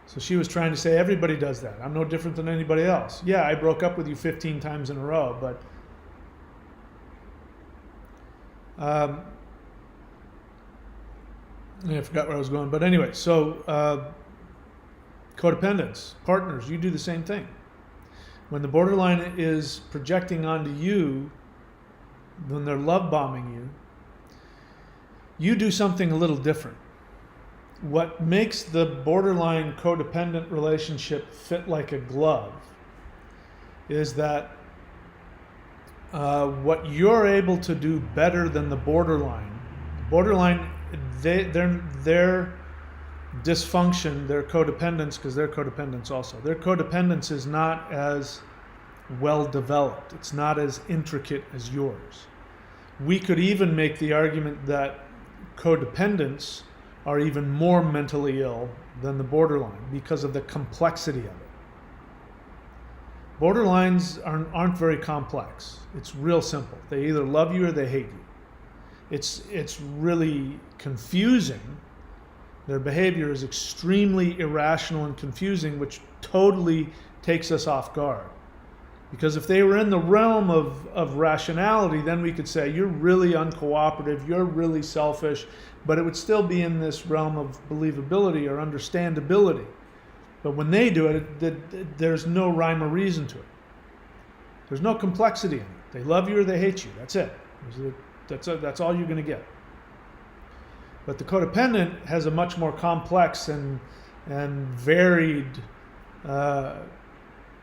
So she was trying to say, everybody does that. I'm no different than anybody else. Yeah, I broke up with you 15 times in a row, but I forgot where I was going. But anyway, so codependence, partners, you do the same thing. When the borderline is projecting onto you, when they're love bombing you, you do something a little different. What makes the borderline codependent relationship fit like a glove is that what you're able to do better than the borderline, their dysfunction, their codependence, because they're codependents also, their codependence is not as well developed. It's not as intricate as yours. We could even make the argument that codependents are even more mentally ill than the borderline because of the complexity of it. Borderlines aren't very complex. It's real simple. They either love you or they hate you. It's really confusing. Their behavior is extremely irrational and confusing, which totally takes us off guard. Because if they were in the realm of rationality, then we could say, you're really uncooperative, you're really selfish, but it would still be in this realm of believability or understandability. But when they do it, there's no rhyme or reason to it. There's no complexity in it. They love you or they hate you. That's it. That's all you're going to get. But the codependent has a much more complex and varied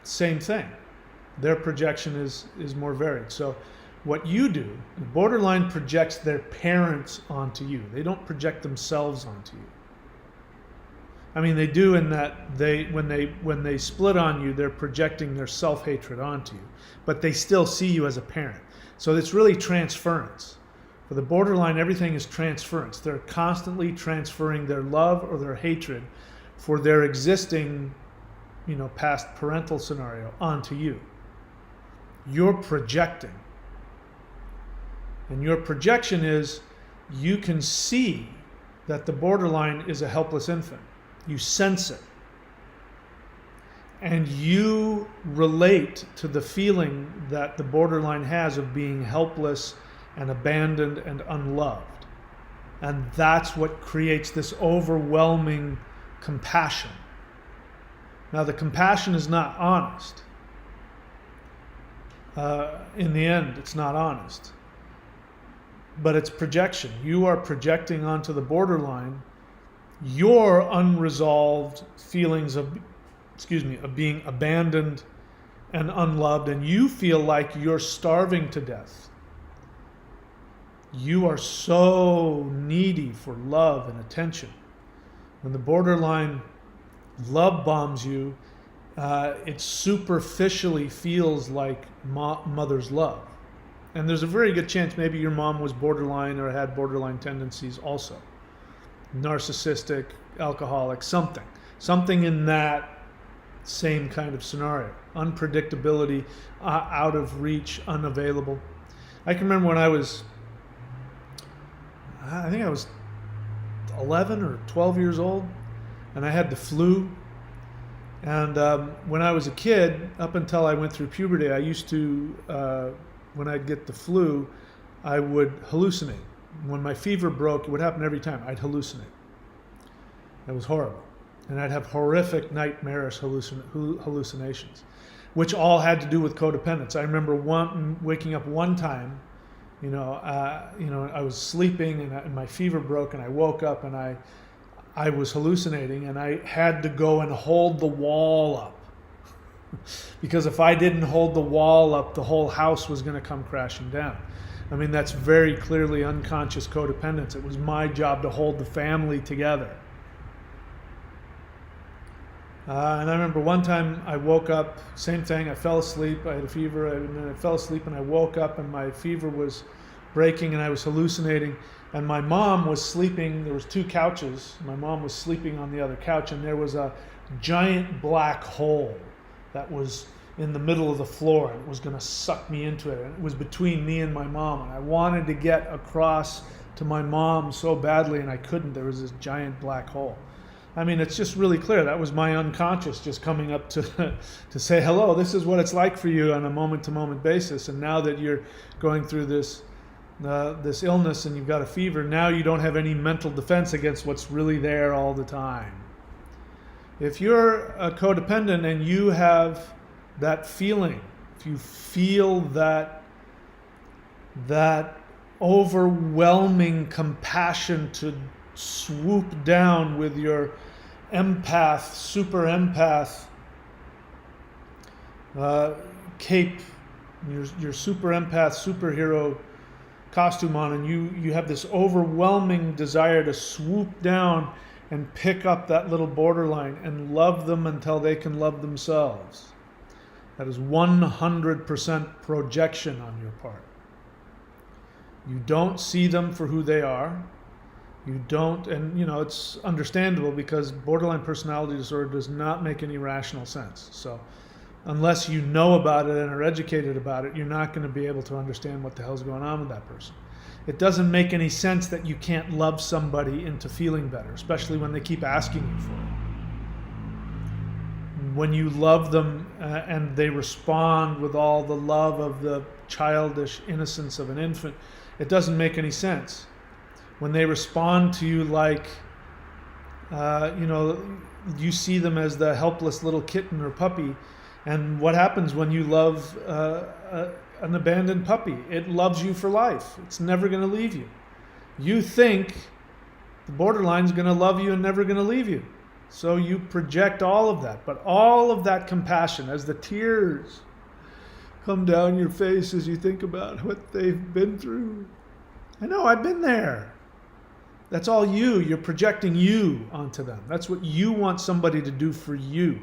same thing. Their projection is more varied. So what you do, the borderline projects their parents onto you. They don't project themselves onto you. I mean, they do in that when they split on you, they're projecting their self-hatred onto you, but they still see you as a parent. So it's really transference. For the borderline, everything is transference. They're constantly transferring their love or their hatred for their existing, past parental scenario onto you. You're projecting. And your projection is you can see that the borderline is a helpless infant. You sense it. And you relate to the feeling that the borderline has of being helpless and abandoned and unloved. And that's what creates this overwhelming compassion. Now, the compassion is not honest. In the end, it's not honest. But it's projection. You are projecting onto the borderline your unresolved feelings of being abandoned and unloved, and you feel like you're starving to death. You are so needy for love and attention. When the borderline love bombs you, it superficially feels like mother's love. And there's a very good chance maybe your mom was borderline or had borderline tendencies also. Narcissistic, alcoholic, something in that same kind of scenario. Unpredictability, out of reach, unavailable. I can remember when I think I was 11 or 12 years old, and I had the flu. And when I was a kid, up until I went through puberty, I used to, when I'd get the flu, I would hallucinate. When my fever broke, it would happen every time. I'd hallucinate. It was horrible. And I'd have horrific nightmarish hallucinations, which all had to do with codependence. I remember waking up one time, I was sleeping and my fever broke, and I woke up and I was hallucinating, and I had to go and hold the wall up. Because if I didn't hold the wall up, the whole house was going to come crashing down. I mean, that's very clearly unconscious codependence. It was my job to hold the family together. And I remember one time I woke up, same thing, I fell asleep, I had a fever, and then I fell asleep and I woke up and my fever was breaking and I was hallucinating. And my mom was sleeping. There was 2 couches. My mom was sleeping on the other couch, and there was a giant black hole that was in the middle of the floor, and it was going to suck me into it. And it was between me and my mom, and I wanted to get across to my mom so badly, and I couldn't. There was this giant black hole. I mean, it's just really clear. That was my unconscious just coming up to to say, hello, this is what it's like for you on a moment-to-moment basis. And now that you're going through this illness and you've got a fever, now you don't have any mental defense against what's really there all the time. If you're a codependent and you have that feeling, if you feel that overwhelming compassion to swoop down with your empath, super empath cape, your super empath superhero costume on, and you have this overwhelming desire to swoop down and pick up that little borderline and love them until they can love themselves. That is 100% projection on your part. You don't see them for who they are. You don't, and it's understandable because borderline personality disorder does not make any rational sense. So unless you know about it and are educated about it, you're not going to be able to understand what the hell's going on with that person. It doesn't make any sense that you can't love somebody into feeling better, especially when they keep asking you for it. When you love them and they respond with all the love of the childish innocence of an infant, it doesn't make any sense. When they respond to you like, you see them as the helpless little kitten or puppy. And what happens when you love an abandoned puppy? It loves you for life. It's never going to leave you. You think the borderline's going to love you and never going to leave you. So you project all of that. But all of that compassion, as the tears come down your face as you think about what they've been through. I know, I've been there. That's all you. You're projecting you onto them. That's what you want somebody to do for you.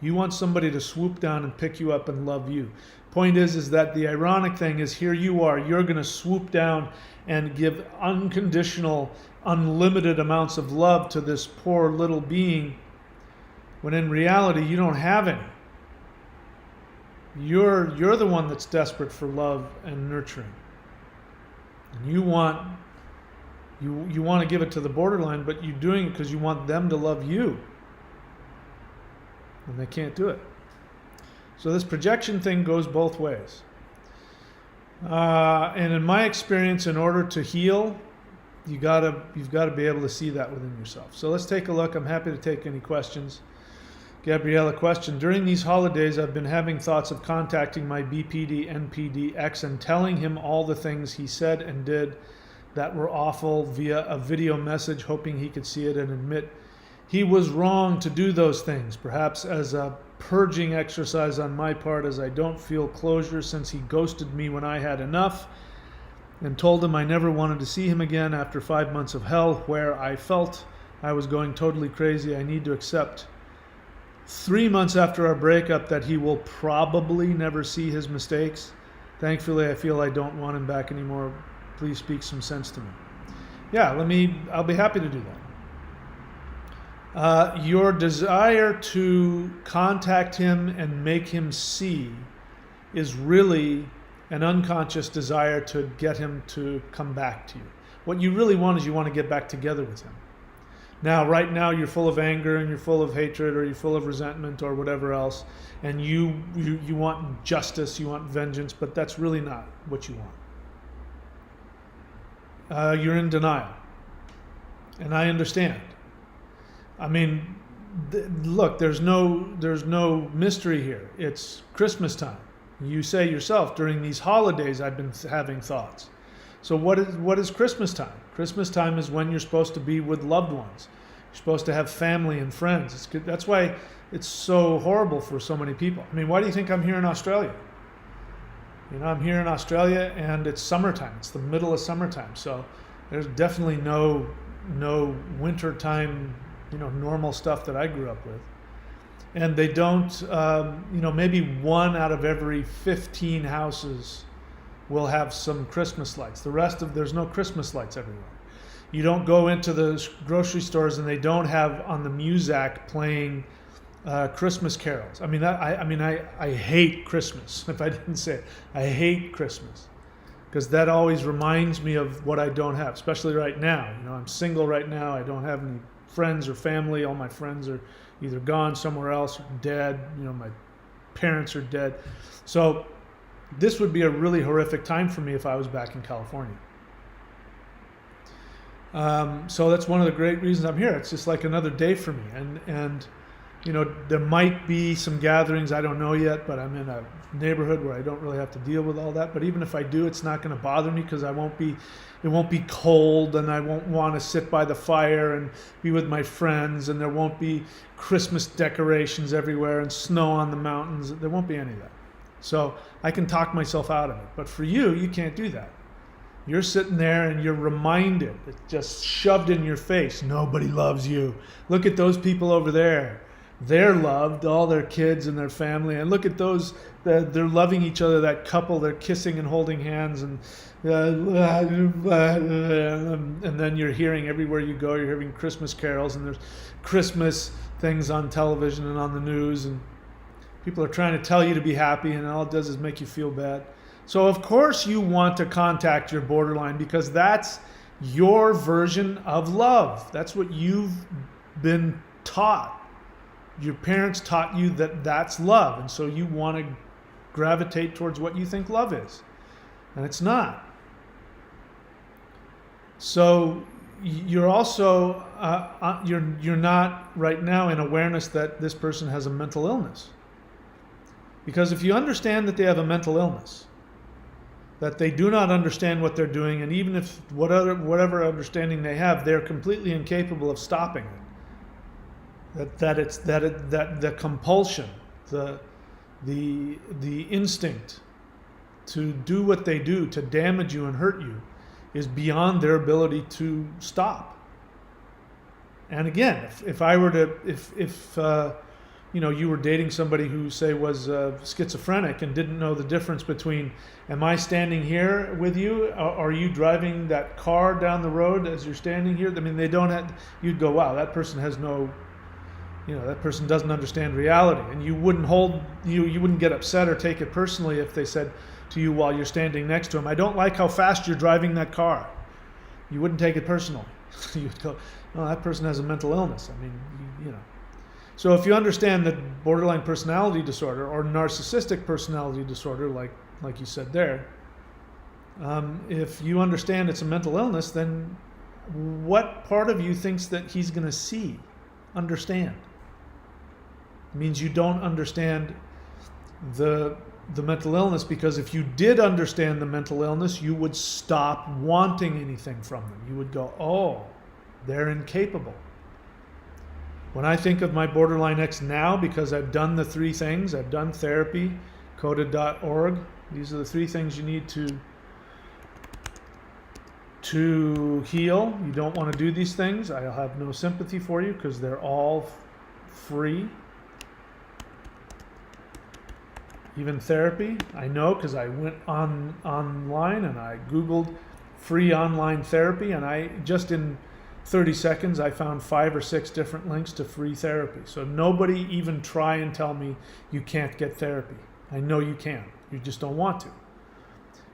You want somebody to swoop down and pick you up and love you. Point is that the ironic thing is, here you are, you're going to swoop down and give unconditional, unlimited amounts of love to this poor little being, when in reality you don't have any. You're the one that's desperate for love and nurturing. And you want to give it to the borderline, but you're doing it because you want them to love you. And they can't do it. So this projection thing goes both ways. And in my experience, in order to heal, you've got to be able to see that within yourself. So let's take a look. I'm happy to take any questions. Gabriella, question. During these holidays, I've been having thoughts of contacting my BPD, NPD ex and telling him all the things he said and did that were awful via a video message, hoping he could see it and admit he was wrong to do those things, perhaps as a purging exercise on my part, as I don't feel closure since he ghosted me when I had enough, and told him I never wanted to see him again after 5 months of hell where I felt I was going totally crazy. I need to accept 3 months after our breakup that he will probably never see his mistakes. Thankfully, I feel I don't want him back anymore. Please speak some sense to me. Yeah, I'll be happy to do that. Your desire to contact him and make him see is really an unconscious desire to get him to come back to you. What you really want is you want to get back together with him. Now, right now, you're full of anger and you're full of hatred or you're full of resentment or whatever else, and you want justice, you want vengeance, but that's really not what you want. You're in denial, and I understand. I mean, look, there's no mystery here. It's Christmas time. You say yourself, during these holidays, I've been having thoughts. So what is Christmas time? Christmas time is when you're supposed to be with loved ones. You're supposed to have family and friends. That's why it's so horrible for so many people. I mean, why do you think I'm here in Australia? I'm here in Australia and it's summertime. It's the middle of summertime. So there's definitely no wintertime, normal stuff that I grew up with. And they don't, maybe 1 out of every 15 houses will have some Christmas lights. The rest of there's no Christmas lights everywhere. You don't go into the grocery stores and they don't have on the Muzak playing Christmas carols. I mean, I hate Christmas. If I didn't say it, I hate Christmas because that always reminds me of what I don't have, especially right now. You know, I'm single right now. I don't have any friends or family. All my friends are either gone somewhere else or dead. You know, my parents are dead. So this would be a really horrific time for me if I was back in California. So that's one of the great reasons I'm here. It's just like another day for me. And you know, there might be some gatherings, I don't know yet, but I'm in a neighborhood where I don't really have to deal with all that. But even if I do, it's not going to bother me because it won't be cold, and I won't want to sit by the fire and be with my friends, and there won't be Christmas decorations everywhere and snow on the mountains. There won't be any of that. So I can talk myself out of it. But for you, you can't do that. You're sitting there and you're reminded, it's just shoved in your face, nobody loves you. Look at those people over there. They're loved, all their kids and their family. And look at those, they're loving each other, that couple, they're kissing and holding hands. And then you're hearing everywhere you go, you're hearing Christmas carols, and there's Christmas things on television and on the news. And people are trying to tell you to be happy, and all it does is make you feel bad. So of course you want to contact your borderline because that's your version of love. That's what you've been taught. Your parents taught you that that's love, and so you want to gravitate towards what you think love is, and it's not. So you're also you're not right now in awareness that this person has a mental illness, because if you understand that they have a mental illness, that they do not understand what they're doing, and even if whatever understanding they have, they're completely incapable of stopping it. That the compulsion, the instinct to do what they do to damage you and hurt you is beyond their ability to stop. And again, if I were to if you know, you were dating somebody who, say, was schizophrenic and didn't know the difference between, am I standing here with you, or are you driving that car down the road as you're standing here? I mean, they don't have, you'd go, wow, that person has no, you know, that person doesn't understand reality. And you wouldn't you wouldn't get upset or take it personally if they said to you while you're standing next to them, I don't like how fast you're driving that car. You wouldn't take it personally. You'd go, oh, that person has a mental illness. I mean, you know. So if you understand that borderline personality disorder or narcissistic personality disorder, like you said there, if you understand it's a mental illness, then what part of you thinks that he's going to understand? It means you don't understand the mental illness, because if you did understand the mental illness, you would stop wanting anything from them. You would go, oh, they're incapable. When I think of my borderline ex now, because I've done the three things, I've done therapy, Coded.org, these are the three things you need to heal. You don't want to do these things. I'll have no sympathy for you because they're all free. Even therapy, I know because I went online and I Googled free online therapy, and I just in 30 seconds, I found 5 or 6 different links to free therapy. So nobody even try and tell me you can't get therapy. I know you can. You just don't want to.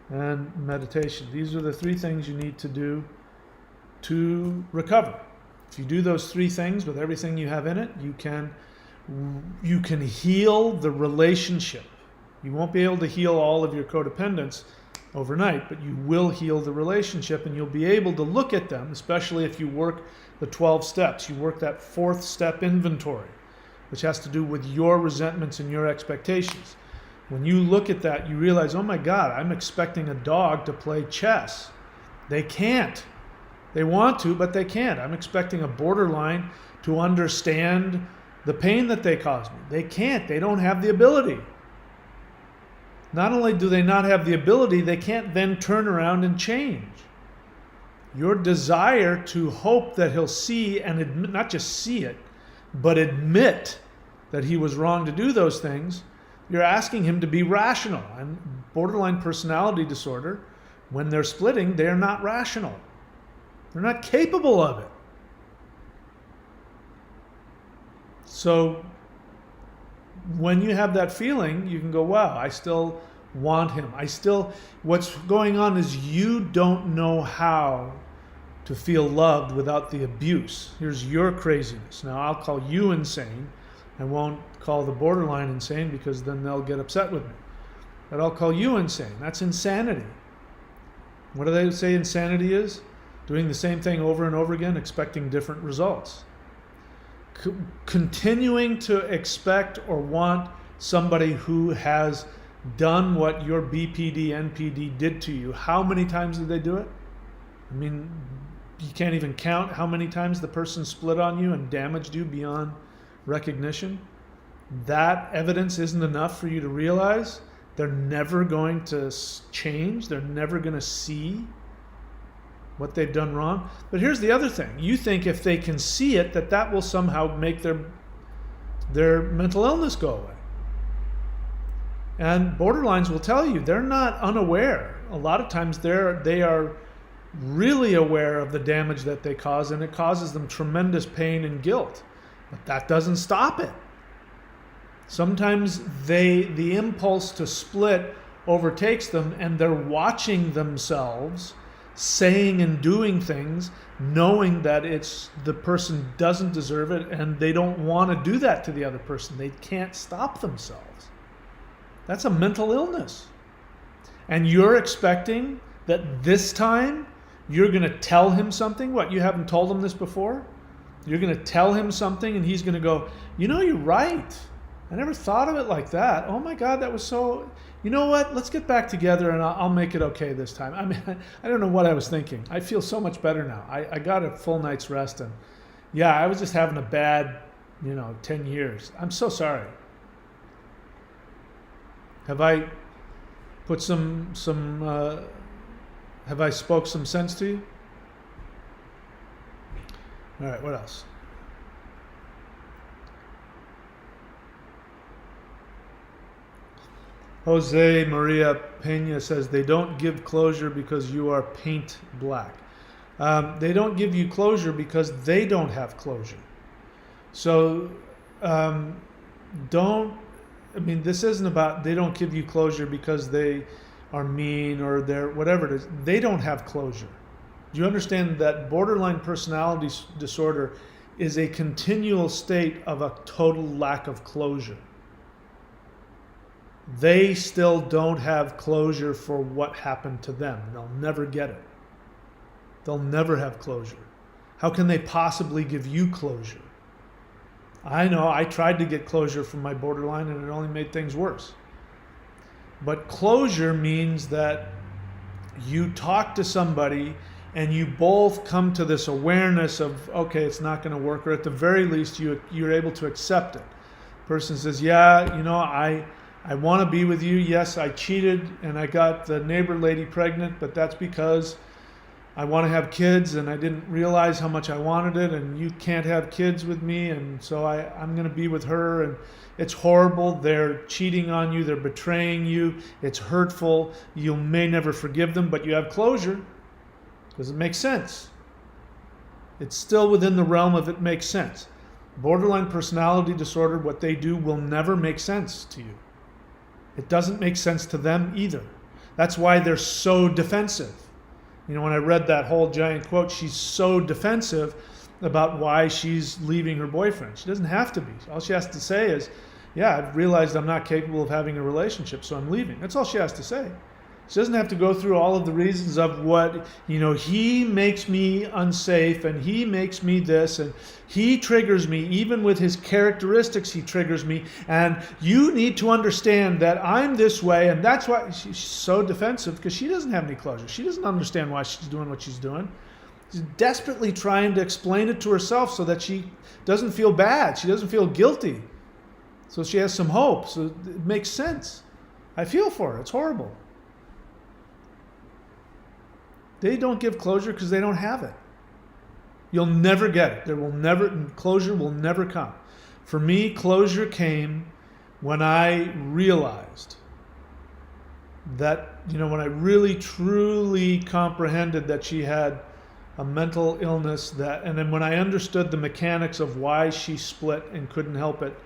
And meditation. These are the 3 things you need to do to recover. If you do those 3 things with everything you have in it, you can heal the relationship. You won't be able to heal all of your codependence overnight, but you will heal the relationship, and you'll be able to look at them, especially if you work the 12 steps. You work that 4th step inventory, which has to do with your resentments and your expectations. When you look at that, you realize, oh my God, I'm expecting a dog to play chess. They can't. They want to, but they can't. I'm expecting a borderline to understand the pain that they cause me. They can't. They don't have the ability. Not only do they not have the ability, they can't then turn around and change. Your desire to hope that he'll see and admit, not just see it, but admit that he was wrong to do those things, You're asking him to be rational. And borderline personality disorder, when they're splitting, they're not rational. They're not capable of it. So when you have that feeling, you can go, wow, I still want him. What's going on is you don't know how to feel loved without the abuse. Here's your craziness. Now I'll call you insane. I won't call the borderline insane because then they'll get upset with me. But I'll call you insane. That's insanity. What do they say insanity is? Doing the same thing over and over again, expecting different results. Continuing to expect or want somebody who has done what your BPD, NPD did to you. How many times did they do it? I mean, you can't even count how many times the person split on you and damaged you beyond recognition. That evidence isn't enough for you to realize they're never going to change. They're never going to see what they've done wrong. But here's the other thing. You think if they can see it, that will somehow make their mental illness go away. And borderlines will tell you they're not unaware. A lot of times they are really aware of the damage that they cause, and it causes them tremendous pain and guilt. But that doesn't stop it. Sometimes the impulse to split overtakes them, and they're watching themselves saying and doing things knowing that the person doesn't deserve it, and they don't want to do that to the other person. They can't stop themselves. That's a mental illness. And you're expecting that this time you're going to tell him something. What, you haven't told him this before? You're going to tell him something and he's going to go, you know, you're right. I never thought of it like that. Oh my God, that was so... You know what? Let's get back together and I'll make it okay this time. I mean, I don't know what I was thinking. I feel so much better now. I got a full night's rest, and yeah, I was just having a bad, 10 years. I'm so sorry. Have I put have I spoke some sense to you? All right, what else? Jose Maria Pena says they don't give closure because you are paint black. They don't give you closure because they don't have closure. So this isn't about they don't give you closure because they are mean or they're whatever it is. They don't have closure. Do you understand that borderline personality disorder is a continual state of a total lack of closure? They still don't have closure for what happened to them. They'll never get it. They'll never have closure. How can they possibly give you closure? I know I tried to get closure from my borderline and it only made things worse. But closure means that you talk to somebody and you both come to this awareness of, okay, it's not going to work, or at the very least you're able to accept it. Person says, yeah, I want to be with you. Yes, I cheated and I got the neighbor lady pregnant, but that's because I want to have kids and I didn't realize how much I wanted it, and you can't have kids with me, and so I'm going to be with her, and it's horrible. They're cheating on you. They're betraying you. It's hurtful. You may never forgive them, but you have closure because it makes sense. It's still within the realm of it makes sense. Borderline personality disorder, what they do will never make sense to you. It doesn't make sense to them either. That's why they're so defensive. When I read that whole giant quote, she's so defensive about why she's leaving her boyfriend. She doesn't have to be. All she has to say is, yeah, I've realized I'm not capable of having a relationship, so I'm leaving. That's all she has to say. She doesn't have to go through all of the reasons of what, he makes me unsafe and he makes me this and he triggers me. Even with his characteristics, he triggers me. And you need to understand that I'm this way, and that's why she's so defensive, because she doesn't have any closure. She doesn't understand why she's doing what she's doing. She's desperately trying to explain it to herself so that she doesn't feel bad. She doesn't feel guilty. So she has some hope. So it makes sense. I feel for her. It's horrible. They don't give closure because they don't have it. You'll never get it. Closure will never come. For me, closure came when I realized that, when I really truly comprehended that she had a mental illness, and then when I understood the mechanics of why she split and couldn't help it,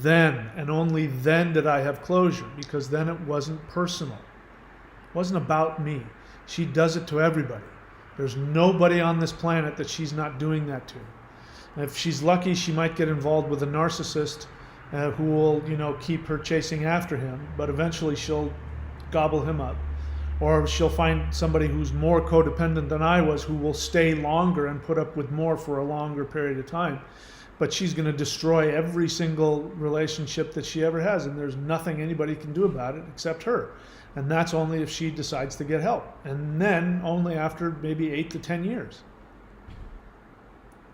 then and only then did I have closure, because then it wasn't personal. It wasn't about me. She does it to everybody. There's nobody on this planet that she's not doing that to. And if she's lucky, she might get involved with a narcissist who will, keep her chasing after him, but eventually she'll gobble him up. Or she'll find somebody who's more codependent than I was, who will stay longer and put up with more for a longer period of time. But she's going to destroy every single relationship that she ever has, and there's nothing anybody can do about it except her. And that's only if she decides to get help. And then only after maybe 8 to 10 years.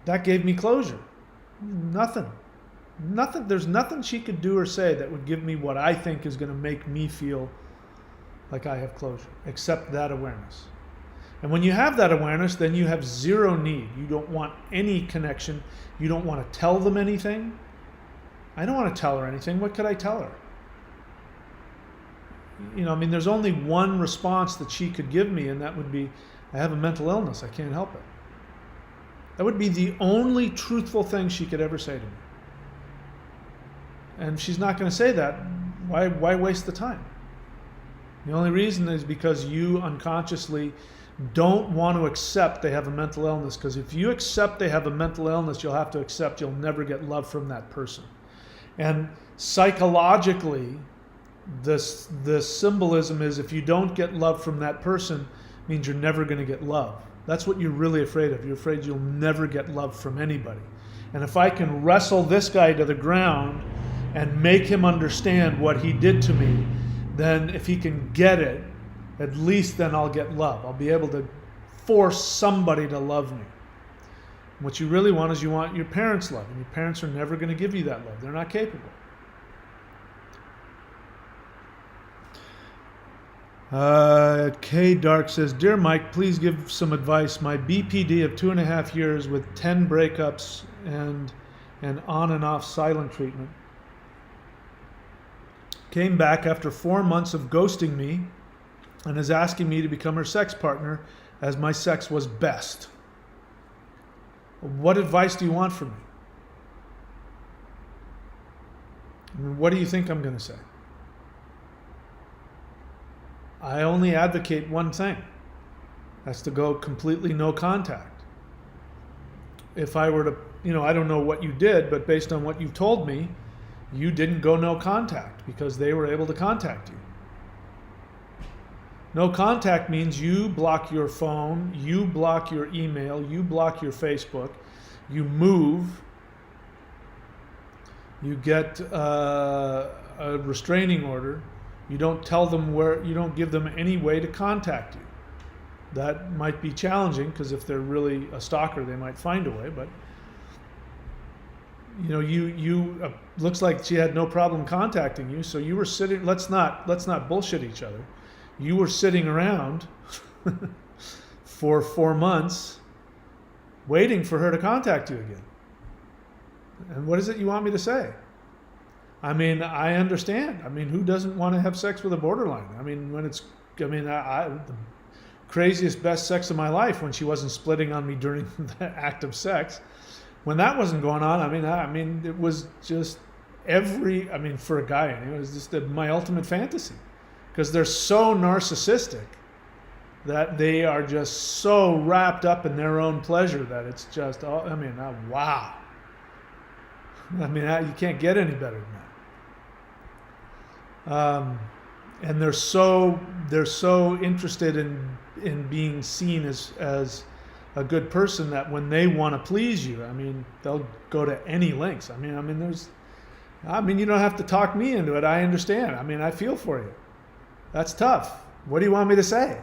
That gave me closure. Nothing. There's nothing she could do or say that would give me what I think is going to make me feel like I have closure, except that awareness. And when you have that awareness, then you have zero need. You don't want any connection. You don't want to tell them anything. I don't want to tell her anything. What could I tell her? There's only one response that she could give me, and that would be, I have a mental illness. I can't help it. That would be the only truthful thing she could ever say to me. And if she's not going to say that, why waste the time? The only reason is because you unconsciously don't want to accept they have a mental illness, because if you accept they have a mental illness, you'll have to accept you'll never get love from that person. And psychologically, the symbolism is, if you don't get love from that person, it means you're never going to get love. That's what you're really afraid of. You're afraid you'll never get love from anybody. And if I can wrestle this guy to the ground and make him understand what he did to me, then if he can get it, at least then I'll get love. I'll be able to force somebody to love me. What you really want is you want your parents' love, and your parents are never going to give you that love. They're not capable. K Dark says, Dear Mike, please give some advice. My BPD of 2.5 years with 10 breakups and an on and off silent treatment came back after 4 months of ghosting me and is asking me to become her sex partner, as my sex was best. What advice do you want from me? What do you think I'm going to say? I only advocate one thing. That's to go completely no contact. If I were to, I don't know what you did, but based on what you've told me, you didn't go no contact because they were able to contact you. No contact means you block your phone, you block your email, you block your Facebook, you move, you get a restraining order, you don't tell them where, you don't give them any way to contact you. That might be challenging because if they're really a stalker, they might find a way, but you looks like she had no problem contacting you, so you were sitting, let's not bullshit each other. You were sitting around for 4 months waiting for her to contact you again. And what is it you want me to say? I understand. Who doesn't want to have sex with a borderline? The craziest, best sex of my life when she wasn't splitting on me during the act of sex. When that wasn't going on, it was just for a guy, it was just my ultimate fantasy. Because they're so narcissistic that they are just so wrapped up in their own pleasure that it's just, wow. You can't get any better than that. And they're so interested in being seen as a good person that when they want to please you, they'll go to any lengths. You don't have to talk me into it. I understand. I feel for you. That's tough. What do you want me to say?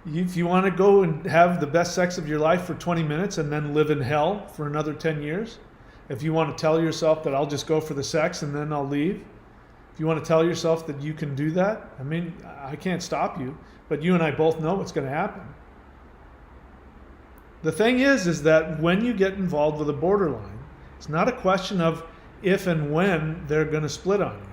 If you want to go and have the best sex of your life for 20 minutes and then live in hell for another 10 years, if you want to tell yourself that I'll just go for the sex and then I'll leave, if you want to tell yourself that you can do that, I can't stop you, but you and I both know what's going to happen. The thing is that when you get involved with a borderline, it's not a question of if and when they're going to split on you.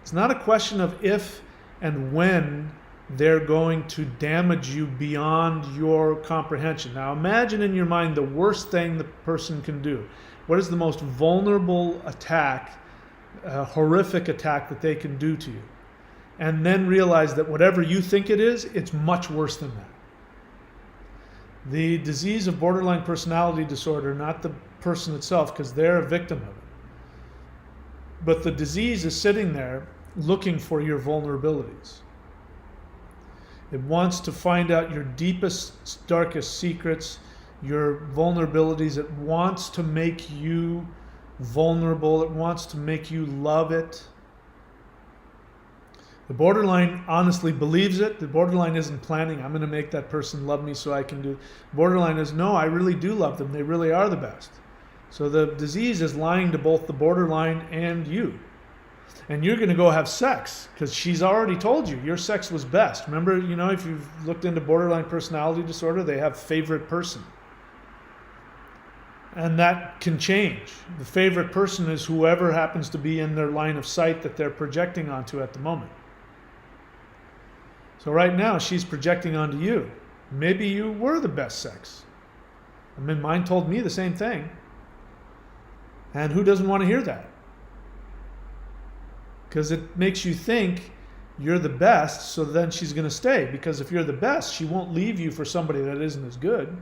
It's not a question of if and when they're going to damage you beyond your comprehension. Now imagine in your mind the worst thing the person can do. What is the most vulnerable attack, horrific attack that they can do to you? And then realize that whatever you think it is, it's much worse than that. The disease of borderline personality disorder, not the person itself, because they're a victim of it. But the disease is sitting there looking for your vulnerabilities. It wants to find out your deepest, darkest secrets, your vulnerabilities. It wants to make you vulnerable. It wants to make you love it. The borderline honestly believes it. The borderline isn't planning, I'm going to make that person love me so I can do it. Borderline is, no, I really do love them. They really are the best. So the disease is lying to both the borderline and you. And you're going to go have sex because she's already told you your sex was best. Remember, if you've looked into borderline personality disorder, they have favorite person. And that can change. The favorite person is whoever happens to be in their line of sight that they're projecting onto at the moment. So right now, she's projecting onto you. Maybe you were the best sex. I mean, mine told me the same thing. And who doesn't want to hear that? Because it makes you think you're the best, so then she's going to stay. Because if you're the best, she won't leave you for somebody that isn't as good.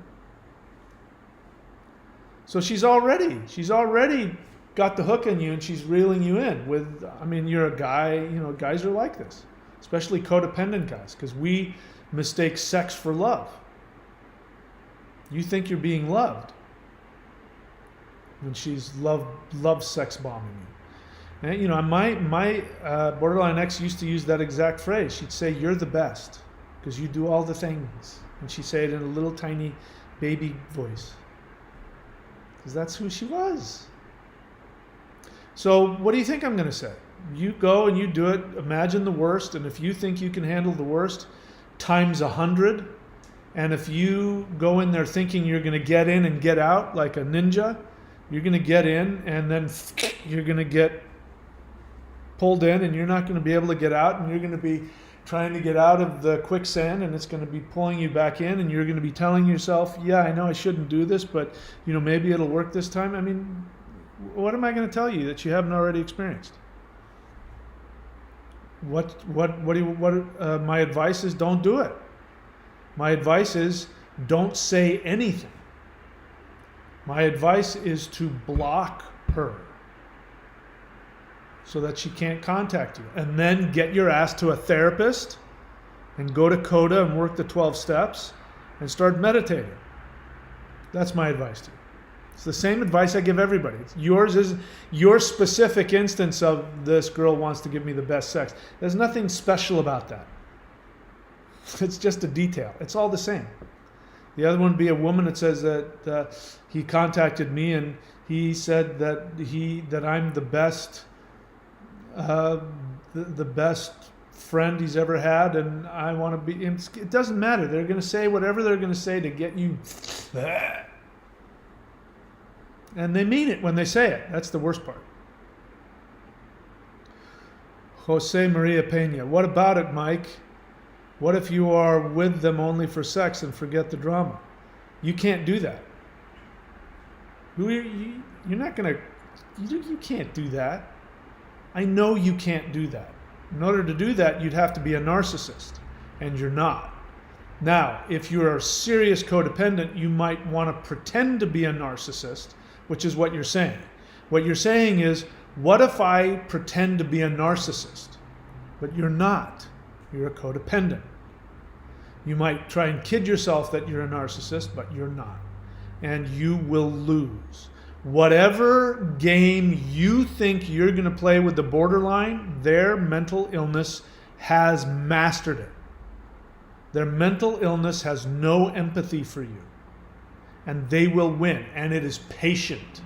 So she's already got the hook in you, and she's reeling you in with, you're a guy, guys are like this, especially codependent guys, because we mistake sex for love. You think you're being loved when she's love sex bombing you. And, my borderline ex used to use that exact phrase. She'd say, "You're the best because you do all the things," and she'd say it in a little tiny baby voice. Because that's who she was. So what do you think I'm going to say? You go and you do it. Imagine the worst. And if you think you can handle the worst, times 100. And if you go in there thinking you're going to get in and get out like a ninja, you're going to get in and then you're going to get pulled in and you're not going to be able to get out, and you're going to be trying to get out of the quicksand, and it's going to be pulling you back in, and you're going to be telling yourself, yeah, I know I shouldn't do this, but maybe it'll work this time. What am I going to tell you that you haven't already experienced? My advice is don't do it. My advice is don't say anything. My advice is to block her so that she can't contact you. And then get your ass to a therapist and go to Coda and work the 12 steps and start meditating. That's my advice to you. It's the same advice I give everybody. Yours is your specific instance of this girl wants to give me the best sex. There's nothing special about that. It's just a detail. It's all the same. The other one would be a woman that says that he contacted me and he said that I'm the best the best friend he's ever had, and I want to be. It doesn't matter. They're going to say whatever they're going to say to get you, and they mean it when they say it. That's the worst part. Jose Maria Pena. What about it, Mike? What if you are with them only for sex and forget the drama? You can't do that. You're not going to. You can't do that. I know you can't do that. In order to do that, you'd have to be a narcissist, and you're not. Now, if you're a serious codependent, you might want to pretend to be a narcissist, which is what you're saying. What you're saying is, what if I pretend to be a narcissist? But you're not. You're a codependent. You might try and kid yourself that you're a narcissist, but you're not. And you will lose. Whatever game you think you're going to play with the borderline, their mental illness has mastered it. Their mental illness has no empathy for you. And they will win. And it is patient.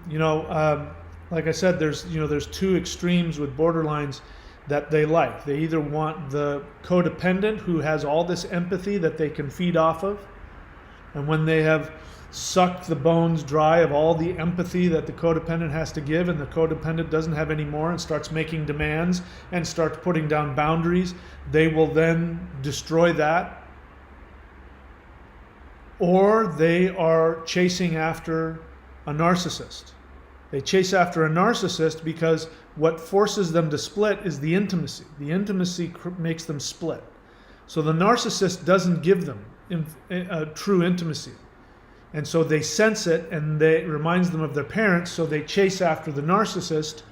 Like I said, there's two extremes with borderlines that they like. They either want the codependent who has all this empathy that they can feed off of. And when they have suck the bones dry of all the empathy that the codependent has to give, and the codependent doesn't have any more and starts making demands and starts putting down boundaries, they will then destroy that. Or they are chasing after a narcissist. They chase after a narcissist because what forces them to split is the intimacy. The intimacy makes them split. So the narcissist doesn't give them true intimacy. And so they sense it, and it reminds them of their parents, so they chase after the narcissist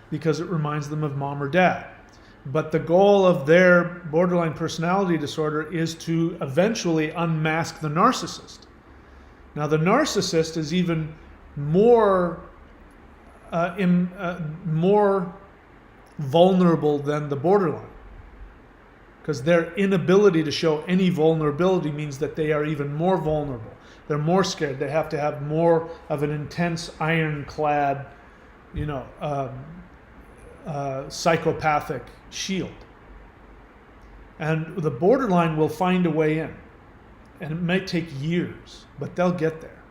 because it reminds them of mom or dad. But the goal of their borderline personality disorder is to eventually unmask the narcissist. Now, the narcissist is even more vulnerable than the borderline, because their inability to show any vulnerability means that they are even more vulnerable. They're more scared. They have to have more of an intense, ironclad, psychopathic shield. And the borderline will find a way in. And it may take years, but they'll get there.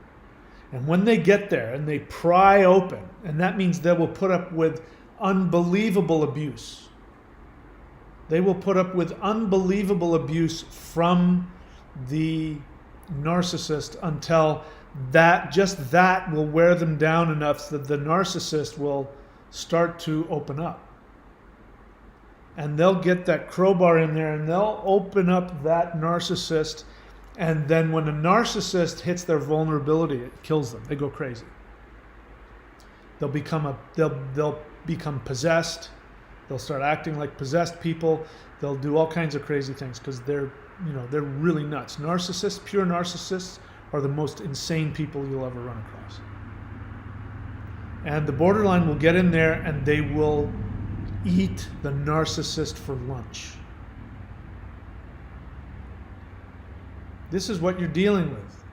And when they get there and they pry open, and that means they will put up with unbelievable abuse. They will put up with unbelievable abuse from the narcissist until that will wear them down enough that the narcissist will start to open up. And they'll get that crowbar in there and they'll open up that narcissist. And then when a narcissist hits their vulnerability, it kills them. They go crazy. They'll become possessed. They'll start acting like possessed people. They'll do all kinds of crazy things because they're really nuts. Narcissists, pure narcissists, are the most insane people you'll ever run across. And the borderline will get in there and they will eat the narcissist for lunch. This is what you're dealing with.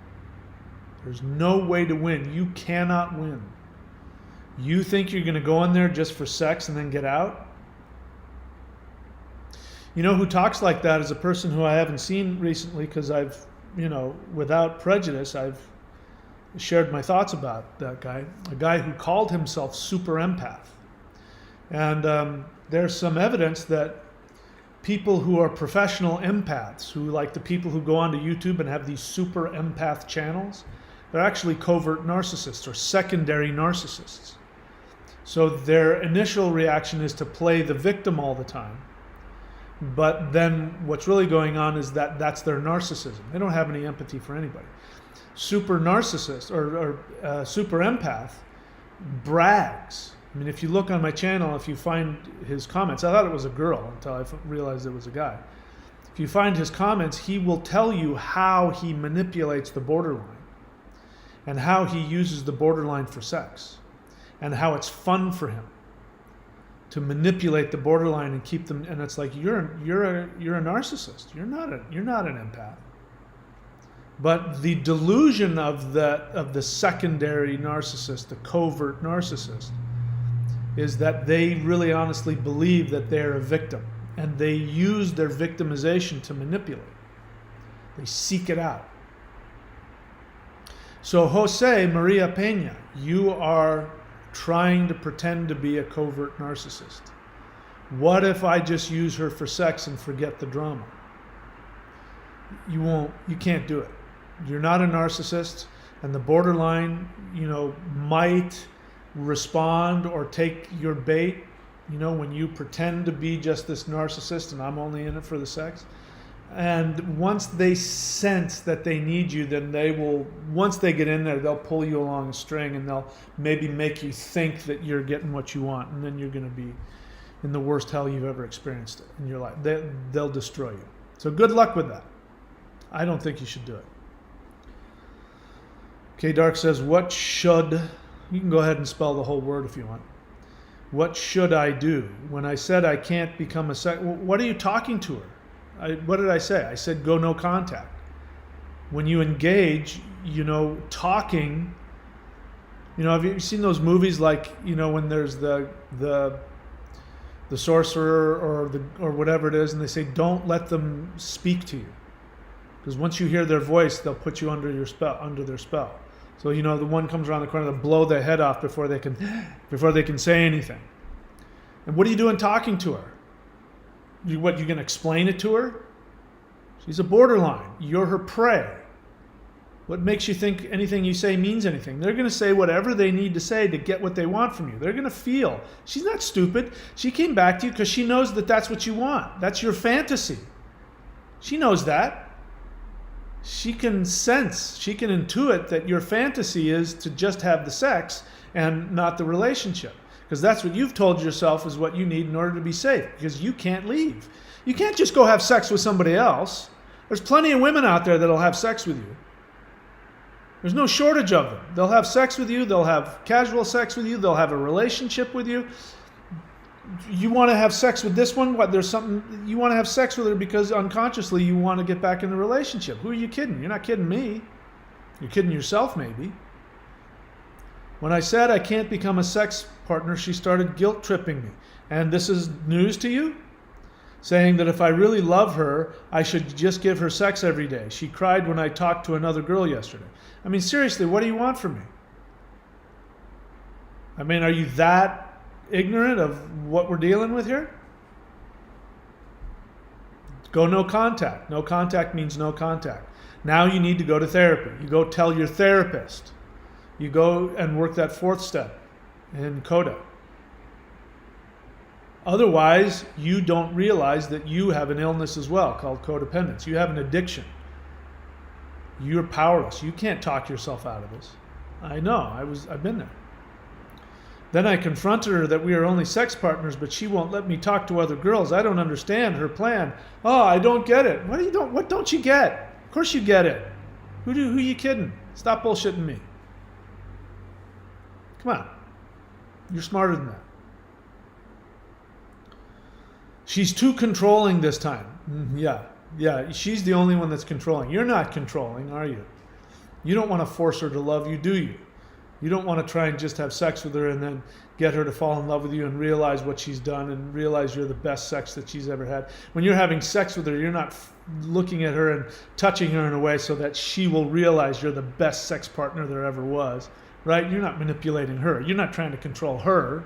There's no way to win. You cannot win. You think you're going to go in there just for sex and then get out? You know who talks like that is a person who I haven't seen recently because I've, without prejudice, I've shared my thoughts about that guy. A guy who called himself super empath. And there's some evidence that people who are professional empaths, who like the people who go onto YouTube and have these super empath channels, they're actually covert narcissists or secondary narcissists. So their initial reaction is to play the victim all the time. But then what's really going on is that that's their narcissism. They don't have any empathy for anybody. Super narcissist or super empath brags. I mean, if you look on my channel, if you find his comments, I thought it was a girl until I realized it was a guy. If you find his comments, he will tell you how he manipulates the borderline and how he uses the borderline for sex and how it's fun for him to manipulate the borderline and keep them. And it's like, you're a narcissist. You're not an empath. But the delusion of the secondary narcissist, the covert narcissist, is that they really honestly believe that they're a victim, and they use their victimization to manipulate. They seek it out. So Jose Maria Pena, you are trying to pretend to be a covert narcissist. What if I just use her for sex and forget the drama? You can't do it. You're not a narcissist, and the borderline, might respond or take your bait, when you pretend to be just this narcissist and I'm only in it for the sex. And once they sense that they need you, then once they get in there, they'll pull you along a string and they'll maybe make you think that you're getting what you want, and then you're going to be in the worst hell you've ever experienced in your life. They'll destroy you. So good luck with that. I don't think you should do it. Okay, Dark says, you can go ahead and spell the whole word if you want. What should I do? When I said I can't become what are you talking to her? What did I say? I said go no contact. When you engage, talking, have you seen those movies like, when there's the sorcerer or whatever it is, and they say don't let them speak to you. Because once you hear their voice, they'll put you under their spell. So the one comes around the corner, they'll blow their head off before they can say anything. And what are you doing talking to her? You going to explain it to her? She's a borderline. You're her prey. What makes you think anything you say means anything? They're going to say whatever they need to say to get what they want from you. They're going to feel. She's not stupid. She came back to you because she knows that that's what you want. That's your fantasy. She knows that. She can sense, she can intuit that your fantasy is to just have the sex and not the relationship. Because that's what you've told yourself is what you need in order to be safe. Because you can't leave. You can't just go have sex with somebody else. There's plenty of women out there that'll have sex with you. There's no shortage of them. They'll have sex with you. They'll have casual sex with you. They'll have a relationship with you. You want to have sex with this one? What? There's something you want to have sex with her because unconsciously you want to get back in the relationship. Who are you kidding? You're not kidding me. You're kidding yourself, maybe. When I said I can't become a sex partner, she started guilt tripping me. And this is news to you? Saying that if I really love her, I should just give her sex every day. She cried when I talked to another girl yesterday. I mean, seriously, what do you want from me? I mean, are you that ignorant of what we're dealing with here? Go no contact. No contact means no contact. Now you need to go to therapy. You go tell your therapist. You go and work that fourth step in CODA. Otherwise, you don't realize that you have an illness as well called codependence. You have an addiction. You're powerless. You can't talk yourself out of this. I know. I've been there. Then I confronted her that we are only sex partners, but she won't let me talk to other girls. I don't understand her plan. Oh, I don't get it. What don't you get? Of course you get it. Who you kidding? Stop bullshitting me. Come on. You're smarter than that. She's too controlling this time. Yeah, she's the only one that's controlling. You're not controlling, are you? You don't want to force her to love you, do you? You don't want to try and just have sex with her and then get her to fall in love with you and realize what she's done and realize you're the best sex that she's ever had. When you're having sex with her, you're not looking at her and touching her in a way so that she will realize you're the best sex partner there ever was, right? You're not manipulating her. You're not trying to control her,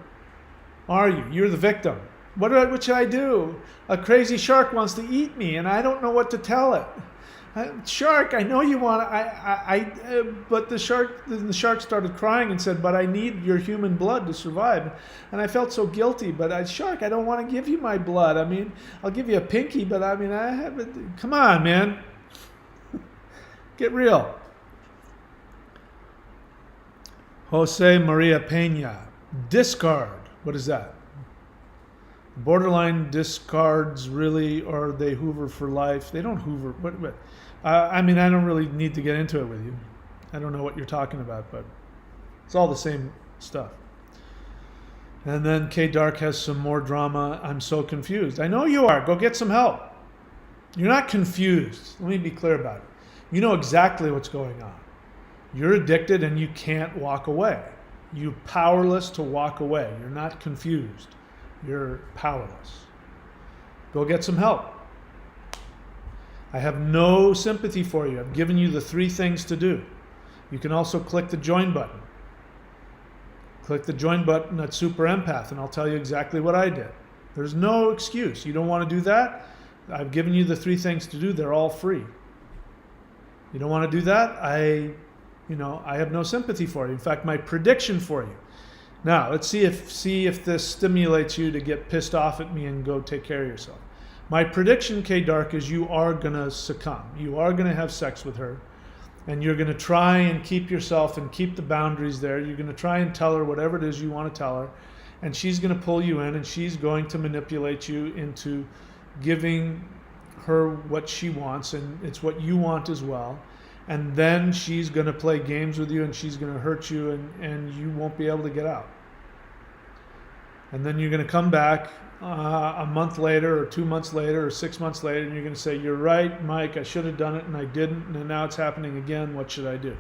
are you? You're the victim. What should I do? A crazy shark wants to eat me, and I don't know what to tell it. Shark, I know you want but the shark started crying and said, but I need your human blood to survive. And I felt so guilty, but shark, I don't want to give you my blood. I mean, I'll give you a pinky, but I mean, come on, man. Get real. Jose Maria Pena, discard. What is that? Borderline discards really, or they hoover for life. They don't hoover. What? I mean, I don't really need to get into it with you. I don't know what you're talking about, but it's all the same stuff. And then K Dark has some more drama. I'm so confused. I know you are. Go get some help. You're not confused. Let me be clear about it. You know exactly what's going on. You're addicted and you can't walk away. You're powerless to walk away. You're not confused. You're powerless. Go get some help. I have no sympathy for you. I've given you the 3 things to do. You can also click the join button. Click the join button at Super Empath and I'll tell you exactly what I did. There's no excuse. You don't want to do that? I've given you the 3 things to do. They're all free. You don't want to do that? I have no sympathy for you. In fact, my prediction for you. Now, let's see if this stimulates you to get pissed off at me and go take care of yourself. My prediction, K Dark, is you are going to succumb. You are going to have sex with her, and you're going to try and keep yourself and keep the boundaries there. You're going to try and tell her whatever it is you want to tell her, and she's going to pull you in, and she's going to manipulate you into giving her what she wants, and it's what you want as well. And then she's going to play games with you, and she's going to hurt you, and you won't be able to get out. And then you're going to come back a month later or 2 months later or 6 months later, and you're going to say, you're right, Mike, I should have done it, and I didn't, and now it's happening again. What should I do?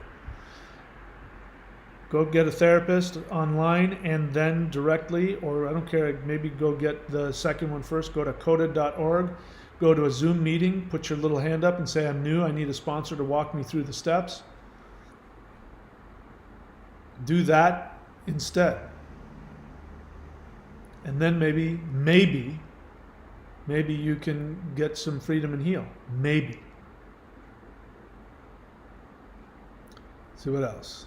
Go get a therapist online and then directly, or I don't care, maybe go get the second one first. Go to coda.org, go to a Zoom meeting, put your little hand up and say, I'm new, I need a sponsor to walk me through the steps. Do that instead. And then maybe you can get some freedom and heal. Maybe. See what else?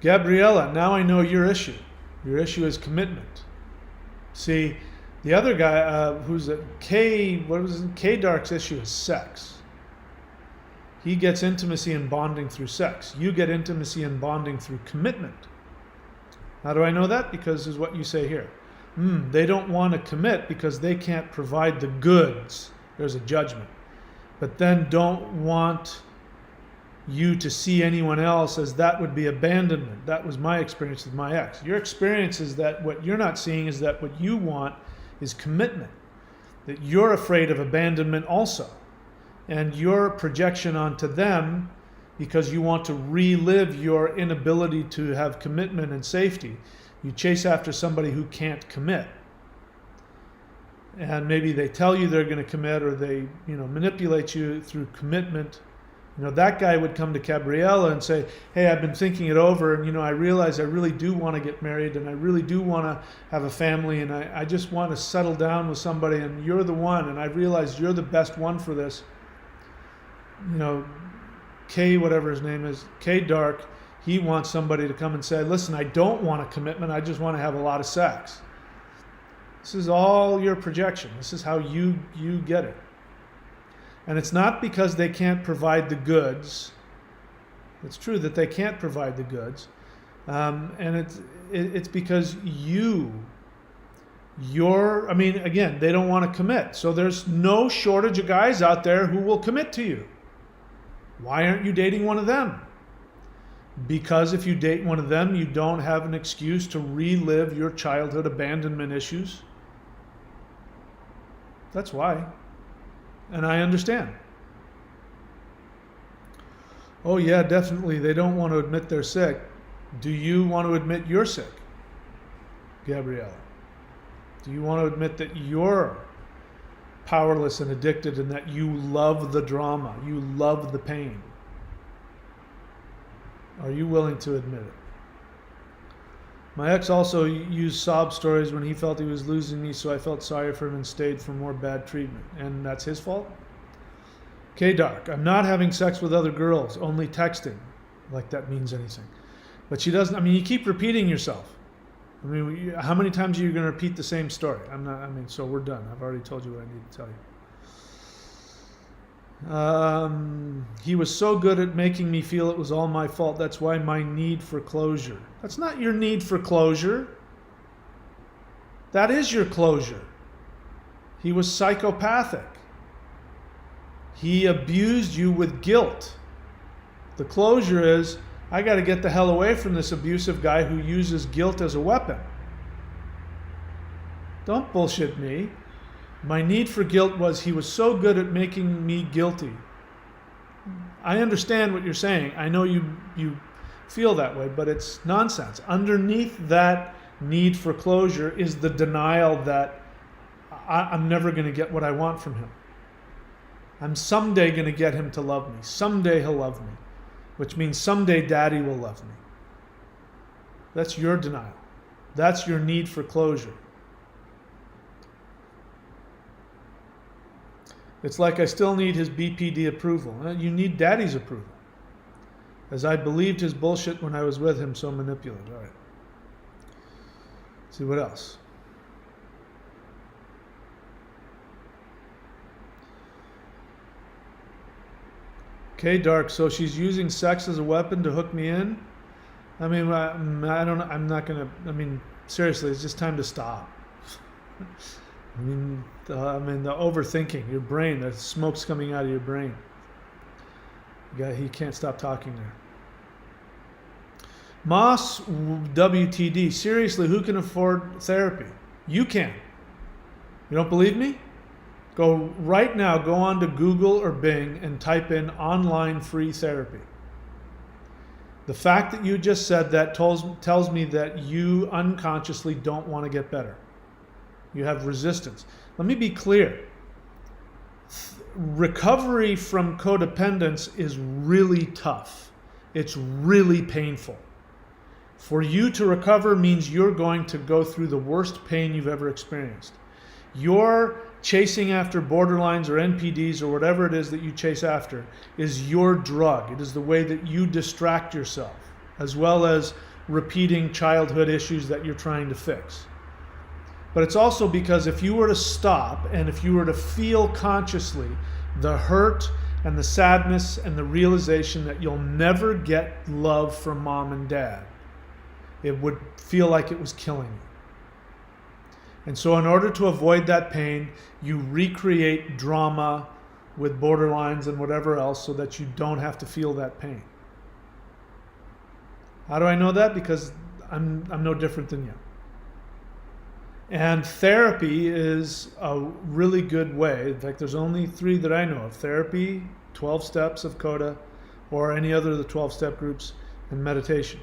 Gabriella, now I know your issue. Your issue is commitment. See, the other guy, who's a K-Dark's issue is sex. He gets intimacy and bonding through sex. You get intimacy and bonding through commitment. How do I know that? Because is what you say here. They don't want to commit because they can't provide the goods. There's a judgment. But then don't want you to see anyone else as that would be abandonment. That was my experience with my ex. Your experience is that what you're not seeing is that what you want is commitment. That you're afraid of abandonment also. And your projection onto them, because you want to relive your inability to have commitment and safety, you chase after somebody who can't commit. And maybe they tell you they're going to commit, or they, manipulate you through commitment. That guy would come to Gabriella and say, hey, I've been thinking it over, and I realize I really do want to get married, and I really do want to have a family, and I just want to settle down with somebody, and you're the one, and I realize you're the best one for this. K, whatever his name is, K Dark, he wants somebody to come and say, listen, I don't want a commitment, I just want to have a lot of sex. This is all your projection. This is how you get it. And it's not because they can't provide the goods. It's true that they can't provide the goods. And it's because again, they don't want to commit. So there's no shortage of guys out there who will commit to you. Why aren't you dating one of them? Because if you date one of them, you don't have an excuse to relive your childhood abandonment issues. That's why. And I understand. Oh yeah, definitely. They don't want to admit they're sick. Do you want to admit you're sick, Gabriella? Do you want to admit that you're powerless and addicted and that you love the drama, you love the pain? Are you willing to admit it? My ex also used sob stories when he felt he was losing me, so I felt sorry for him and stayed for more bad treatment. And that's his fault? K-Dark, I'm not having sex with other girls, only texting. Like that means anything. But she doesn't, you keep repeating yourself. How many times are you going to repeat the same story? So we're done. I've already told you what I need to tell you. He was so good at making me feel it was all my fault. That's why my need for closure. That's not your need for closure. That is your closure. He was psychopathic. He abused you with guilt. The closure is, I got to get the hell away from this abusive guy who uses guilt as a weapon. Don't bullshit me. My need for guilt was he was so good at making me guilty. I understand what you're saying. I know you feel that way, but it's nonsense. Underneath that need for closure is the denial that I'm never going to get what I want from him. I'm someday going to get him to love me. Someday he'll love me, which means someday daddy will love me. That's your denial. That's your need for closure. It's like I still need his BPD approval. You need daddy's approval. As I believed his bullshit when I was with him, so manipulative. All right. See what else. Okay, Dark. So she's using sex as a weapon to hook me in? I don't know. I'm not going to, seriously, it's just time to stop. The overthinking, your brain, the smoke's coming out of your brain. He can't stop talking there. Moss WTD, seriously, who can afford therapy? You can. You don't believe me? Go right now, go on to Google or Bing and type in online free therapy. The fact that you just said that tells me that you unconsciously don't want to get better. You have resistance. Let me be clear. Recovery from codependence is really tough. It's really painful. For you to recover means you're going to go through the worst pain you've ever experienced. Your chasing after borderlines or NPDs or whatever it is that you chase after is your drug. It is the way that you distract yourself, as well as repeating childhood issues that you're trying to fix. But it's also because if you were to stop and if you were to feel consciously the hurt and the sadness and the realization that you'll never get love from mom and dad, it would feel like it was killing you. And so in order to avoid that pain, you recreate drama with borderlines and whatever else so that you don't have to feel that pain. How do I know that? Because I'm no different than you. And therapy is a really good way. In fact, there's only 3 that I know of: therapy, 12 steps of Coda, or any other of the 12-step groups, and meditation.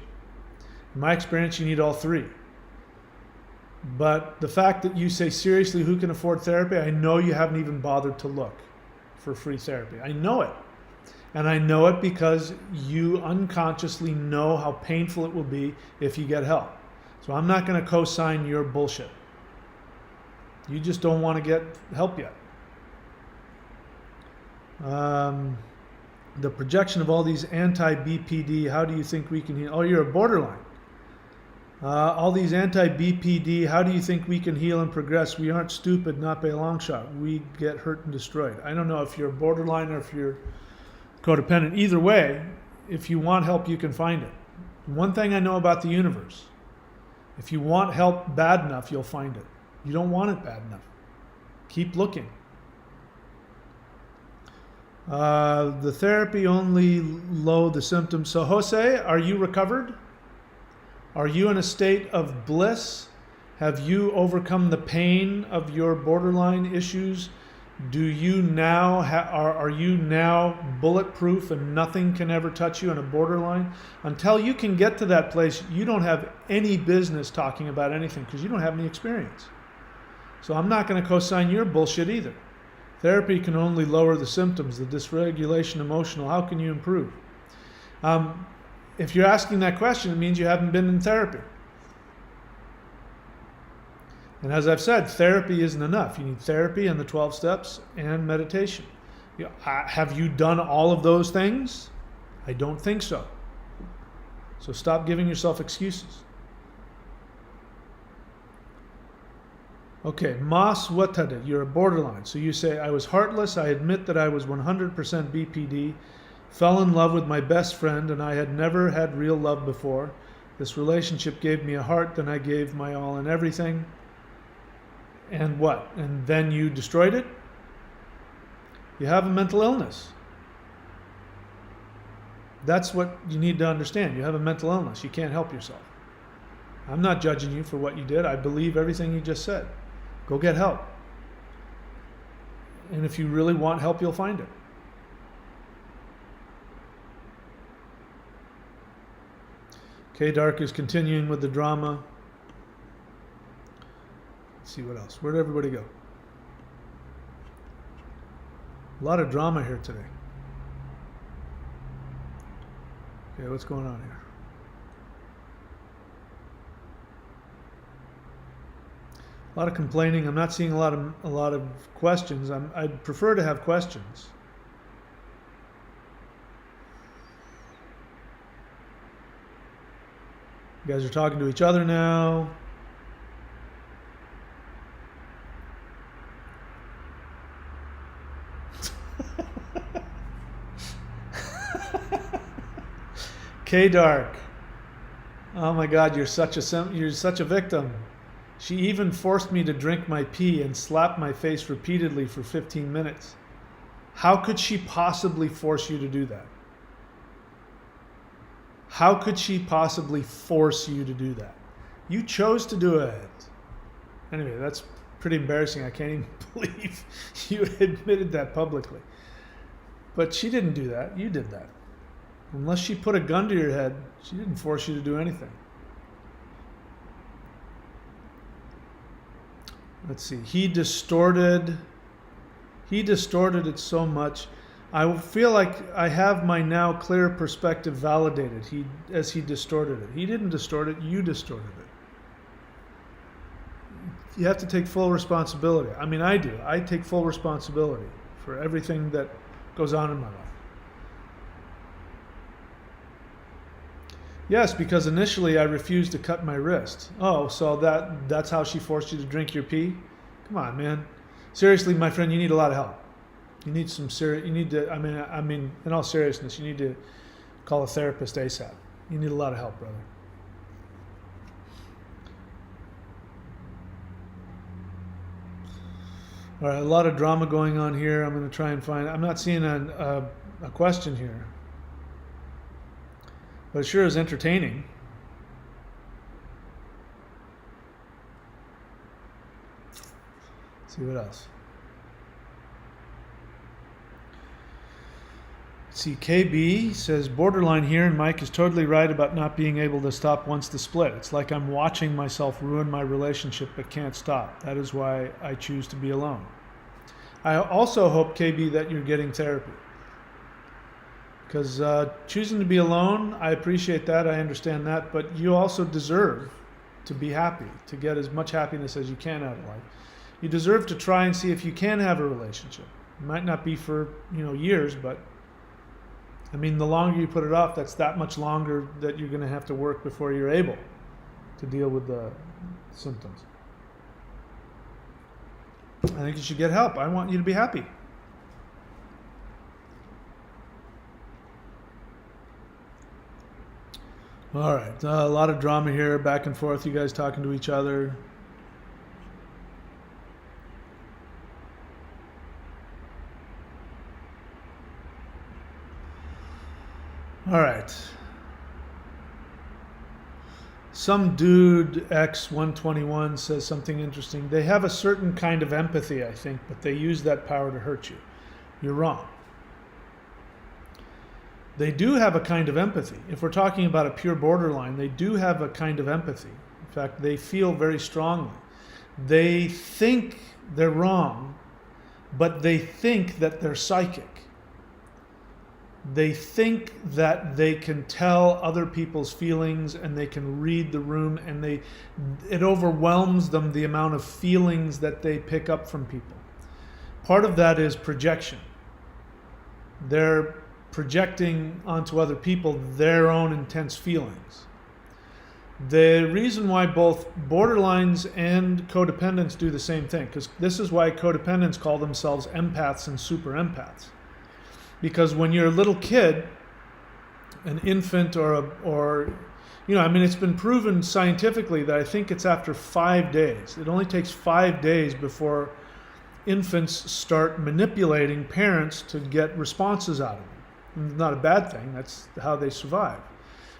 In my experience, you need all 3. But the fact that you say, seriously, who can afford therapy? I know you haven't even bothered to look for free therapy. I know it. And I know it because you unconsciously know how painful it will be if you get help. So I'm not going to co-sign your bullshit. You just don't want to get help yet. The projection of all these anti-BPD, how do you think we can heal? Oh, you're a borderline. All these anti-BPD, how do you think we can heal and progress? We aren't stupid, not by a long shot. We get hurt and destroyed. I don't know if you're borderline or if you're codependent. Either way, if you want help, you can find it. One thing I know about the universe: if you want help bad enough, you'll find it. You don't want it bad enough. Keep looking. The therapy only low the symptoms. So Jose, are you recovered? Are you in a state of bliss? Have you overcome the pain of your borderline issues? Do you now are you now bulletproof and nothing can ever touch you in a borderline? Until you can get to that place, you don't have any business talking about anything because you don't have any experience. So I'm not going to co-sign your bullshit either. Therapy can only lower the symptoms, the dysregulation, emotional. How can you improve? If you're asking that question, it means you haven't been in therapy. And as I've said, therapy isn't enough. You need therapy and the 12 steps and meditation. Have you done all of those things? I don't think so. So stop giving yourself excuses. Okay, Mas Watade, you're a borderline. So you say, I was heartless. I admit that I was 100% BPD. Fell in love with my best friend, and I had never had real love before. This relationship gave me a heart, then I gave my all and everything. And what? And then you destroyed it? You have a mental illness. That's what you need to understand. You have a mental illness. You can't help yourself. I'm not judging you for what you did. I believe everything you just said. Go get help. And if you really want help, you'll find it. K-Dark is continuing with the drama. Let's see what else. Where'd everybody go? A lot of drama here today. Okay, what's going on here? A lot of complaining. I'm not seeing a lot of questions. I'd prefer to have questions. You guys are talking to each other now. K-Dark. Oh my God, you're such a victim. She even forced me to drink my pee and slap my face repeatedly for 15 minutes. How could she possibly force you to do that? How could she possibly force you to do that? You chose to do it. Anyway, that's pretty embarrassing. I can't even believe you admitted that publicly. But she didn't do that. You did that. Unless she put a gun to your head, she didn't force you to do anything. let's see, he distorted it so much. I feel like I have my now clear perspective validated. As he distorted it. He didn't distort it, you distorted it. You have to take full responsibility. I mean, I do. I take full responsibility for everything that goes on in my life. Yes, because initially I refused to cut my wrist. Oh, so that's how she forced you to drink your pee? Come on, man. Seriously, my friend, you need a lot of help. You need I mean, in all seriousness, you need to call a therapist ASAP. You need a lot of help, brother. All right, a lot of drama going on here. I'm going to try and find. I'm not seeing a question here, but it sure is entertaining. Let's see what else. See, KB says, borderline here, and Mike is totally right about not being able to stop once the split. It's like I'm watching myself ruin my relationship but can't stop. That is why I choose to be alone. I also hope, KB, that you're getting therapy. Because choosing to be alone, I appreciate that, I understand that, but you also deserve to be happy, to get as much happiness as you can out of life. You deserve to try and see if you can have a relationship. It might not be for, years, but I mean, the longer you put it off, that's that much longer that you're going to have to work before you're able to deal with the symptoms. I think you should get help. I want you to be happy. All right, a lot of drama here, back and forth, you guys talking to each other. All right. Some dude X121 says something interesting. They have a certain kind of empathy, I think, but they use that power to hurt you. You're wrong. They do have a kind of empathy. If we're talking about a pure borderline, they do have a kind of empathy. In fact, they feel very strongly. They think they're wrong, but they think that they're psychic. They think that they can tell other people's feelings and they can read the room, and it overwhelms them, the amount of feelings that they pick up from people. Part of that is projection. They're projecting onto other people their own intense feelings. The reason why both borderlines and codependents do the same thing, because this is why codependents call themselves empaths and super empaths. Because when you're a little kid, an infant it's been proven scientifically that I think it's after 5 days. It only takes 5 days before infants start manipulating parents to get responses out of them. It's not a bad thing. That's how they survive.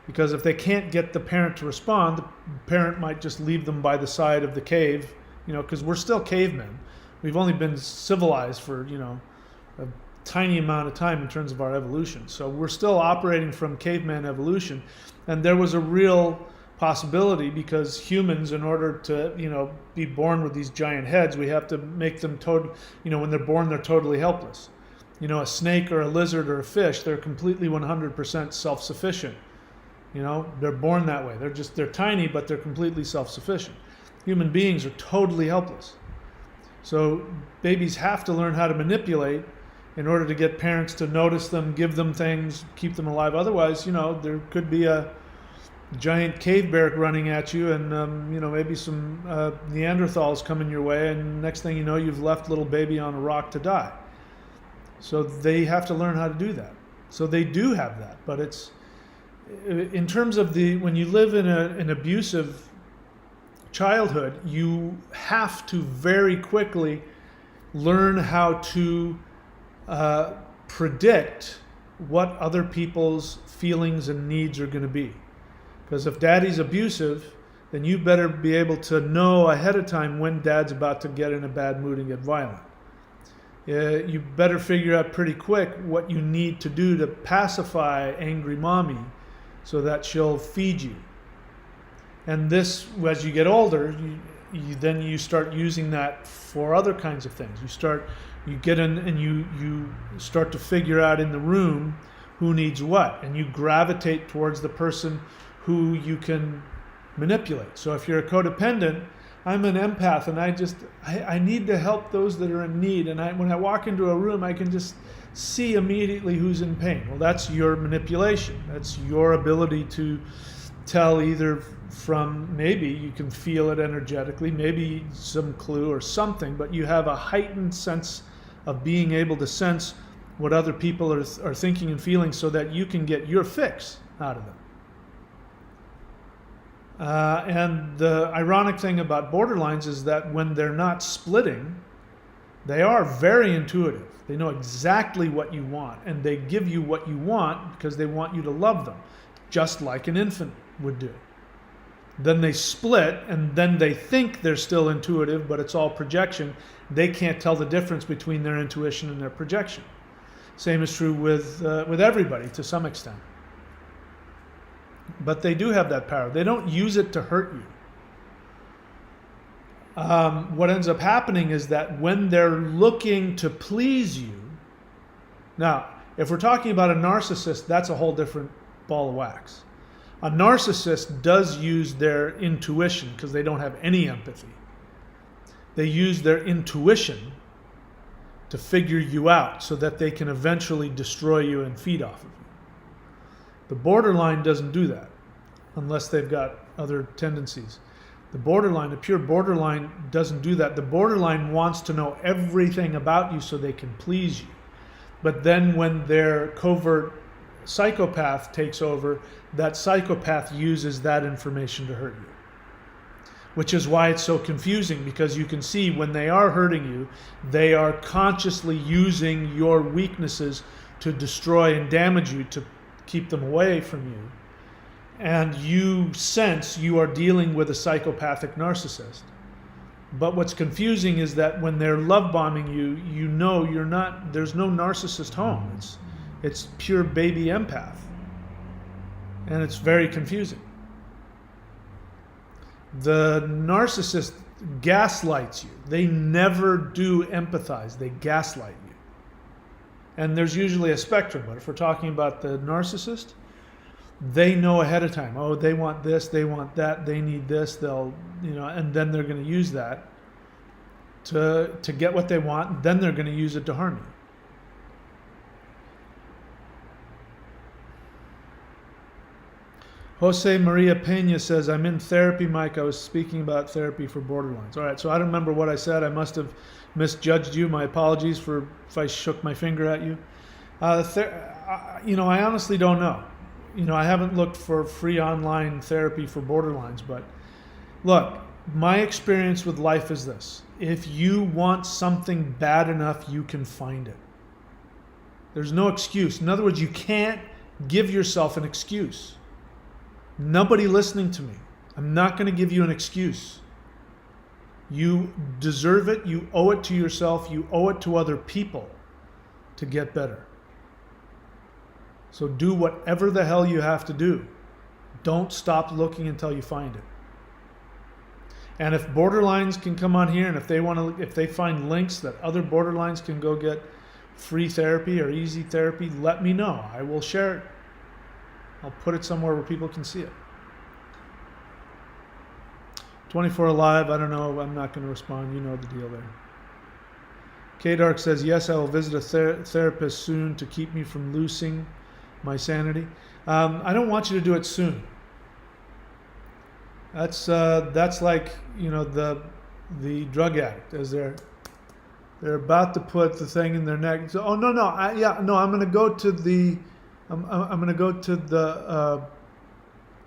Because if they can't get the parent to respond, the parent might just leave them by the side of the cave, because we're still cavemen. We've only been civilized for, a tiny amount of time in terms of our evolution. So we're still operating from caveman evolution. And there was a real possibility, because humans, in order to, be born with these giant heads, we have to make them when they're born, they're totally helpless. A snake or a lizard or a fish, they're completely 100% self-sufficient. They're born that way. They're tiny, but they're completely self-sufficient. Human beings are totally helpless. So babies have to learn how to manipulate in order to get parents to notice them, give them things, keep them alive. Otherwise, there could be a giant cave bear running at you, and maybe some Neanderthals coming your way, and next thing you know, you've left little baby on a rock to die. So they have to learn how to do that. So they do have that, but it's in terms of when you live in an abusive childhood, you have to very quickly learn how to predict what other people's feelings and needs are going to be. Because if daddy's abusive, then you better be able to know ahead of time when dad's about to get in a bad mood and get violent. You better figure out pretty quick what you need to do to pacify angry mommy so that she'll feed you. And this, as you get older, then you start using that for other kinds of things. You get in and you start to figure out in the room who needs what, and you gravitate towards the person who you can manipulate. So if you're a codependent, I'm an empath, and I need to help those that are in need. And when I walk into a room, I can just see immediately who's in pain. Well, that's your manipulation. That's your ability to tell, either from, maybe you can feel it energetically, maybe some clue or something, but you have a heightened sense of being able to sense what other people are thinking and feeling, so that you can get your fix out of them. And the ironic thing about borderlines is that when they're not splitting, they are very intuitive. They know exactly what you want, and they give you what you want because they want you to love them, just like an infant would do. Then they split, and then they think they're still intuitive, but it's all projection. They can't tell the difference between their intuition and their projection. Same is true with everybody to some extent. But they do have that power. They don't use it to hurt you. What ends up happening is that when they're looking to please you, now, if we're talking about a narcissist, that's a whole different ball of wax. A narcissist does use their intuition because they don't have any empathy. They use their intuition to figure you out so that they can eventually destroy you and feed off of you. The borderline doesn't do that unless they've got other tendencies. The pure borderline doesn't do that. The borderline wants to know everything about you so they can please you. But then when their covert psychopath takes over, that psychopath uses that information to hurt you. Which is why it's so confusing, because you can see when they are hurting you, they are consciously using your weaknesses to destroy and damage you, to keep them away from you. And you sense you are dealing with a psychopathic narcissist. But what's confusing is that when they're love bombing you, you know you're not, there's no narcissist home. It's pure baby empath. And it's very confusing. The narcissist gaslights you. They never do empathize. They gaslight you. And there's usually a spectrum, but if we're talking about the narcissist, they know ahead of time. Oh, they want this, they want that, they need this, they'll, and then they're going to use that to get what they want, and then they're going to use it to harm you. Jose Maria Pena says, I'm in therapy, Mike. I was speaking about therapy for borderlines. All right, so I don't remember what I said. I must have misjudged you. My apologies for if I shook my finger at you. I honestly don't know. I haven't looked for free online therapy for borderlines, but look, my experience with life is this. If you want something bad enough, you can find it. There's no excuse. In other words, you can't give yourself an excuse. Nobody listening to me. I'm not going to give you an excuse. You deserve it. You owe it to yourself. You owe it to other people to get better. So do whatever the hell you have to do. Don't stop looking until you find it. And if borderlines can come on here, and if they find links that other borderlines can go get free therapy or easy therapy, let me know. I will share it. I'll put it somewhere where people can see it. 24 Alive, I don't know. I'm not going to respond. You know the deal there. K-Dark says, yes, I will visit a therapist soon to keep me from losing my sanity. I don't want you to do it soon. That's like, the drug addict, as they're about to put the thing in their neck. So, oh, no, I'm going to go to the... I'm going to go to the,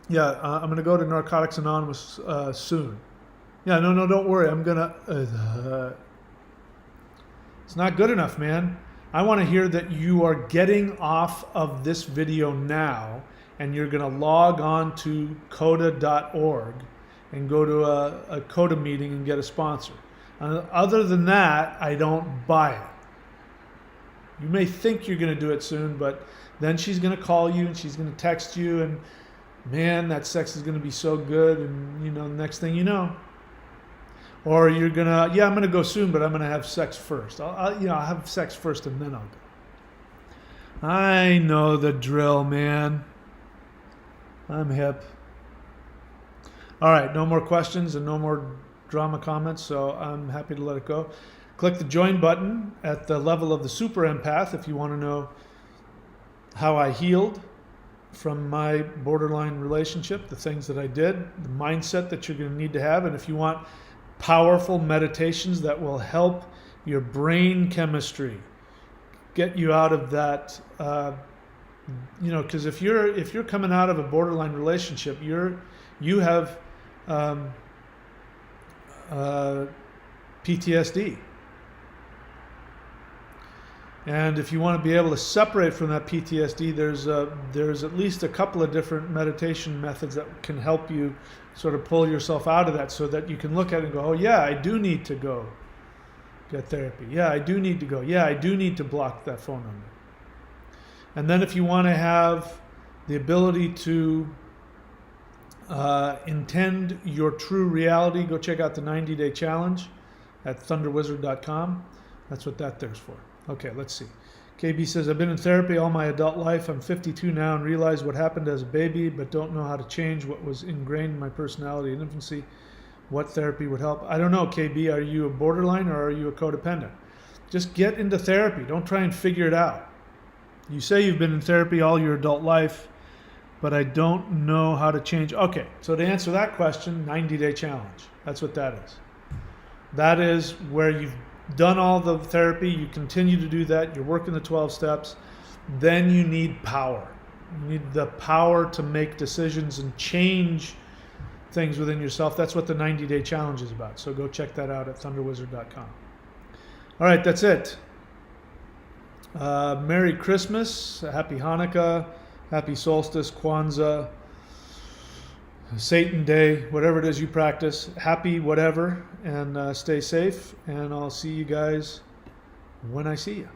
I'm going to go to Narcotics Anonymous soon. Yeah, no, don't worry. I'm going to, it's not good enough, man. I want to hear that you are getting off of this video now, and you're going to log on to coda.org and go to a Coda meeting and get a sponsor. Other than that, I don't buy it. You may think you're going to do it soon, but then she's going to call you and she's going to text you, and man, that sex is going to be so good, and the next thing you know. Or you're gonna, yeah, I'm gonna go soon, but I'm gonna have sex first. I'll have sex first and then I'll go. I know the drill, man. I'm hip. All right, no more questions and no more drama comments, so I'm happy to let it go. Click the join button at the level of the super empath if you want to know how I healed from my borderline relationship, the things that I did, the mindset that you're going to need to have, and if you want powerful meditations that will help your brain chemistry, get you out of that, because if you're coming out of a borderline relationship, you have PTSD. And if you want to be able to separate from that PTSD, there's at least a couple of different meditation methods that can help you sort of pull yourself out of that, so that you can look at it and go, oh yeah, I do need to go get therapy. Yeah, I do need to go. Yeah, I do need to block that phone number. And then if you want to have the ability to intend your true reality, go check out the 90-day challenge at thunderwizard.com. That's what that there's for. Okay, let's see. KB says, I've been in therapy all my adult life. I'm 52 now and realize what happened as a baby, but don't know how to change what was ingrained in my personality in infancy. What therapy would help? I don't know, KB. Are you a borderline or are you a codependent? Just get into therapy. Don't try and figure it out. You say you've been in therapy all your adult life, but I don't know how to change. Okay, so to answer that question, 90-day challenge. That's what that is. That is where you've done all the therapy, you continue to do that, you're working the 12 steps, then you need power. You need the power to make decisions and change things within yourself. That's what the 90-day challenge is about. So go check that out at thunderwizard.com. All right, that's it. Merry Christmas, Happy Hanukkah, Happy Solstice, Kwanzaa, Satan Day, whatever it is you practice. Happy whatever, and stay safe, and I'll see you guys when I see you.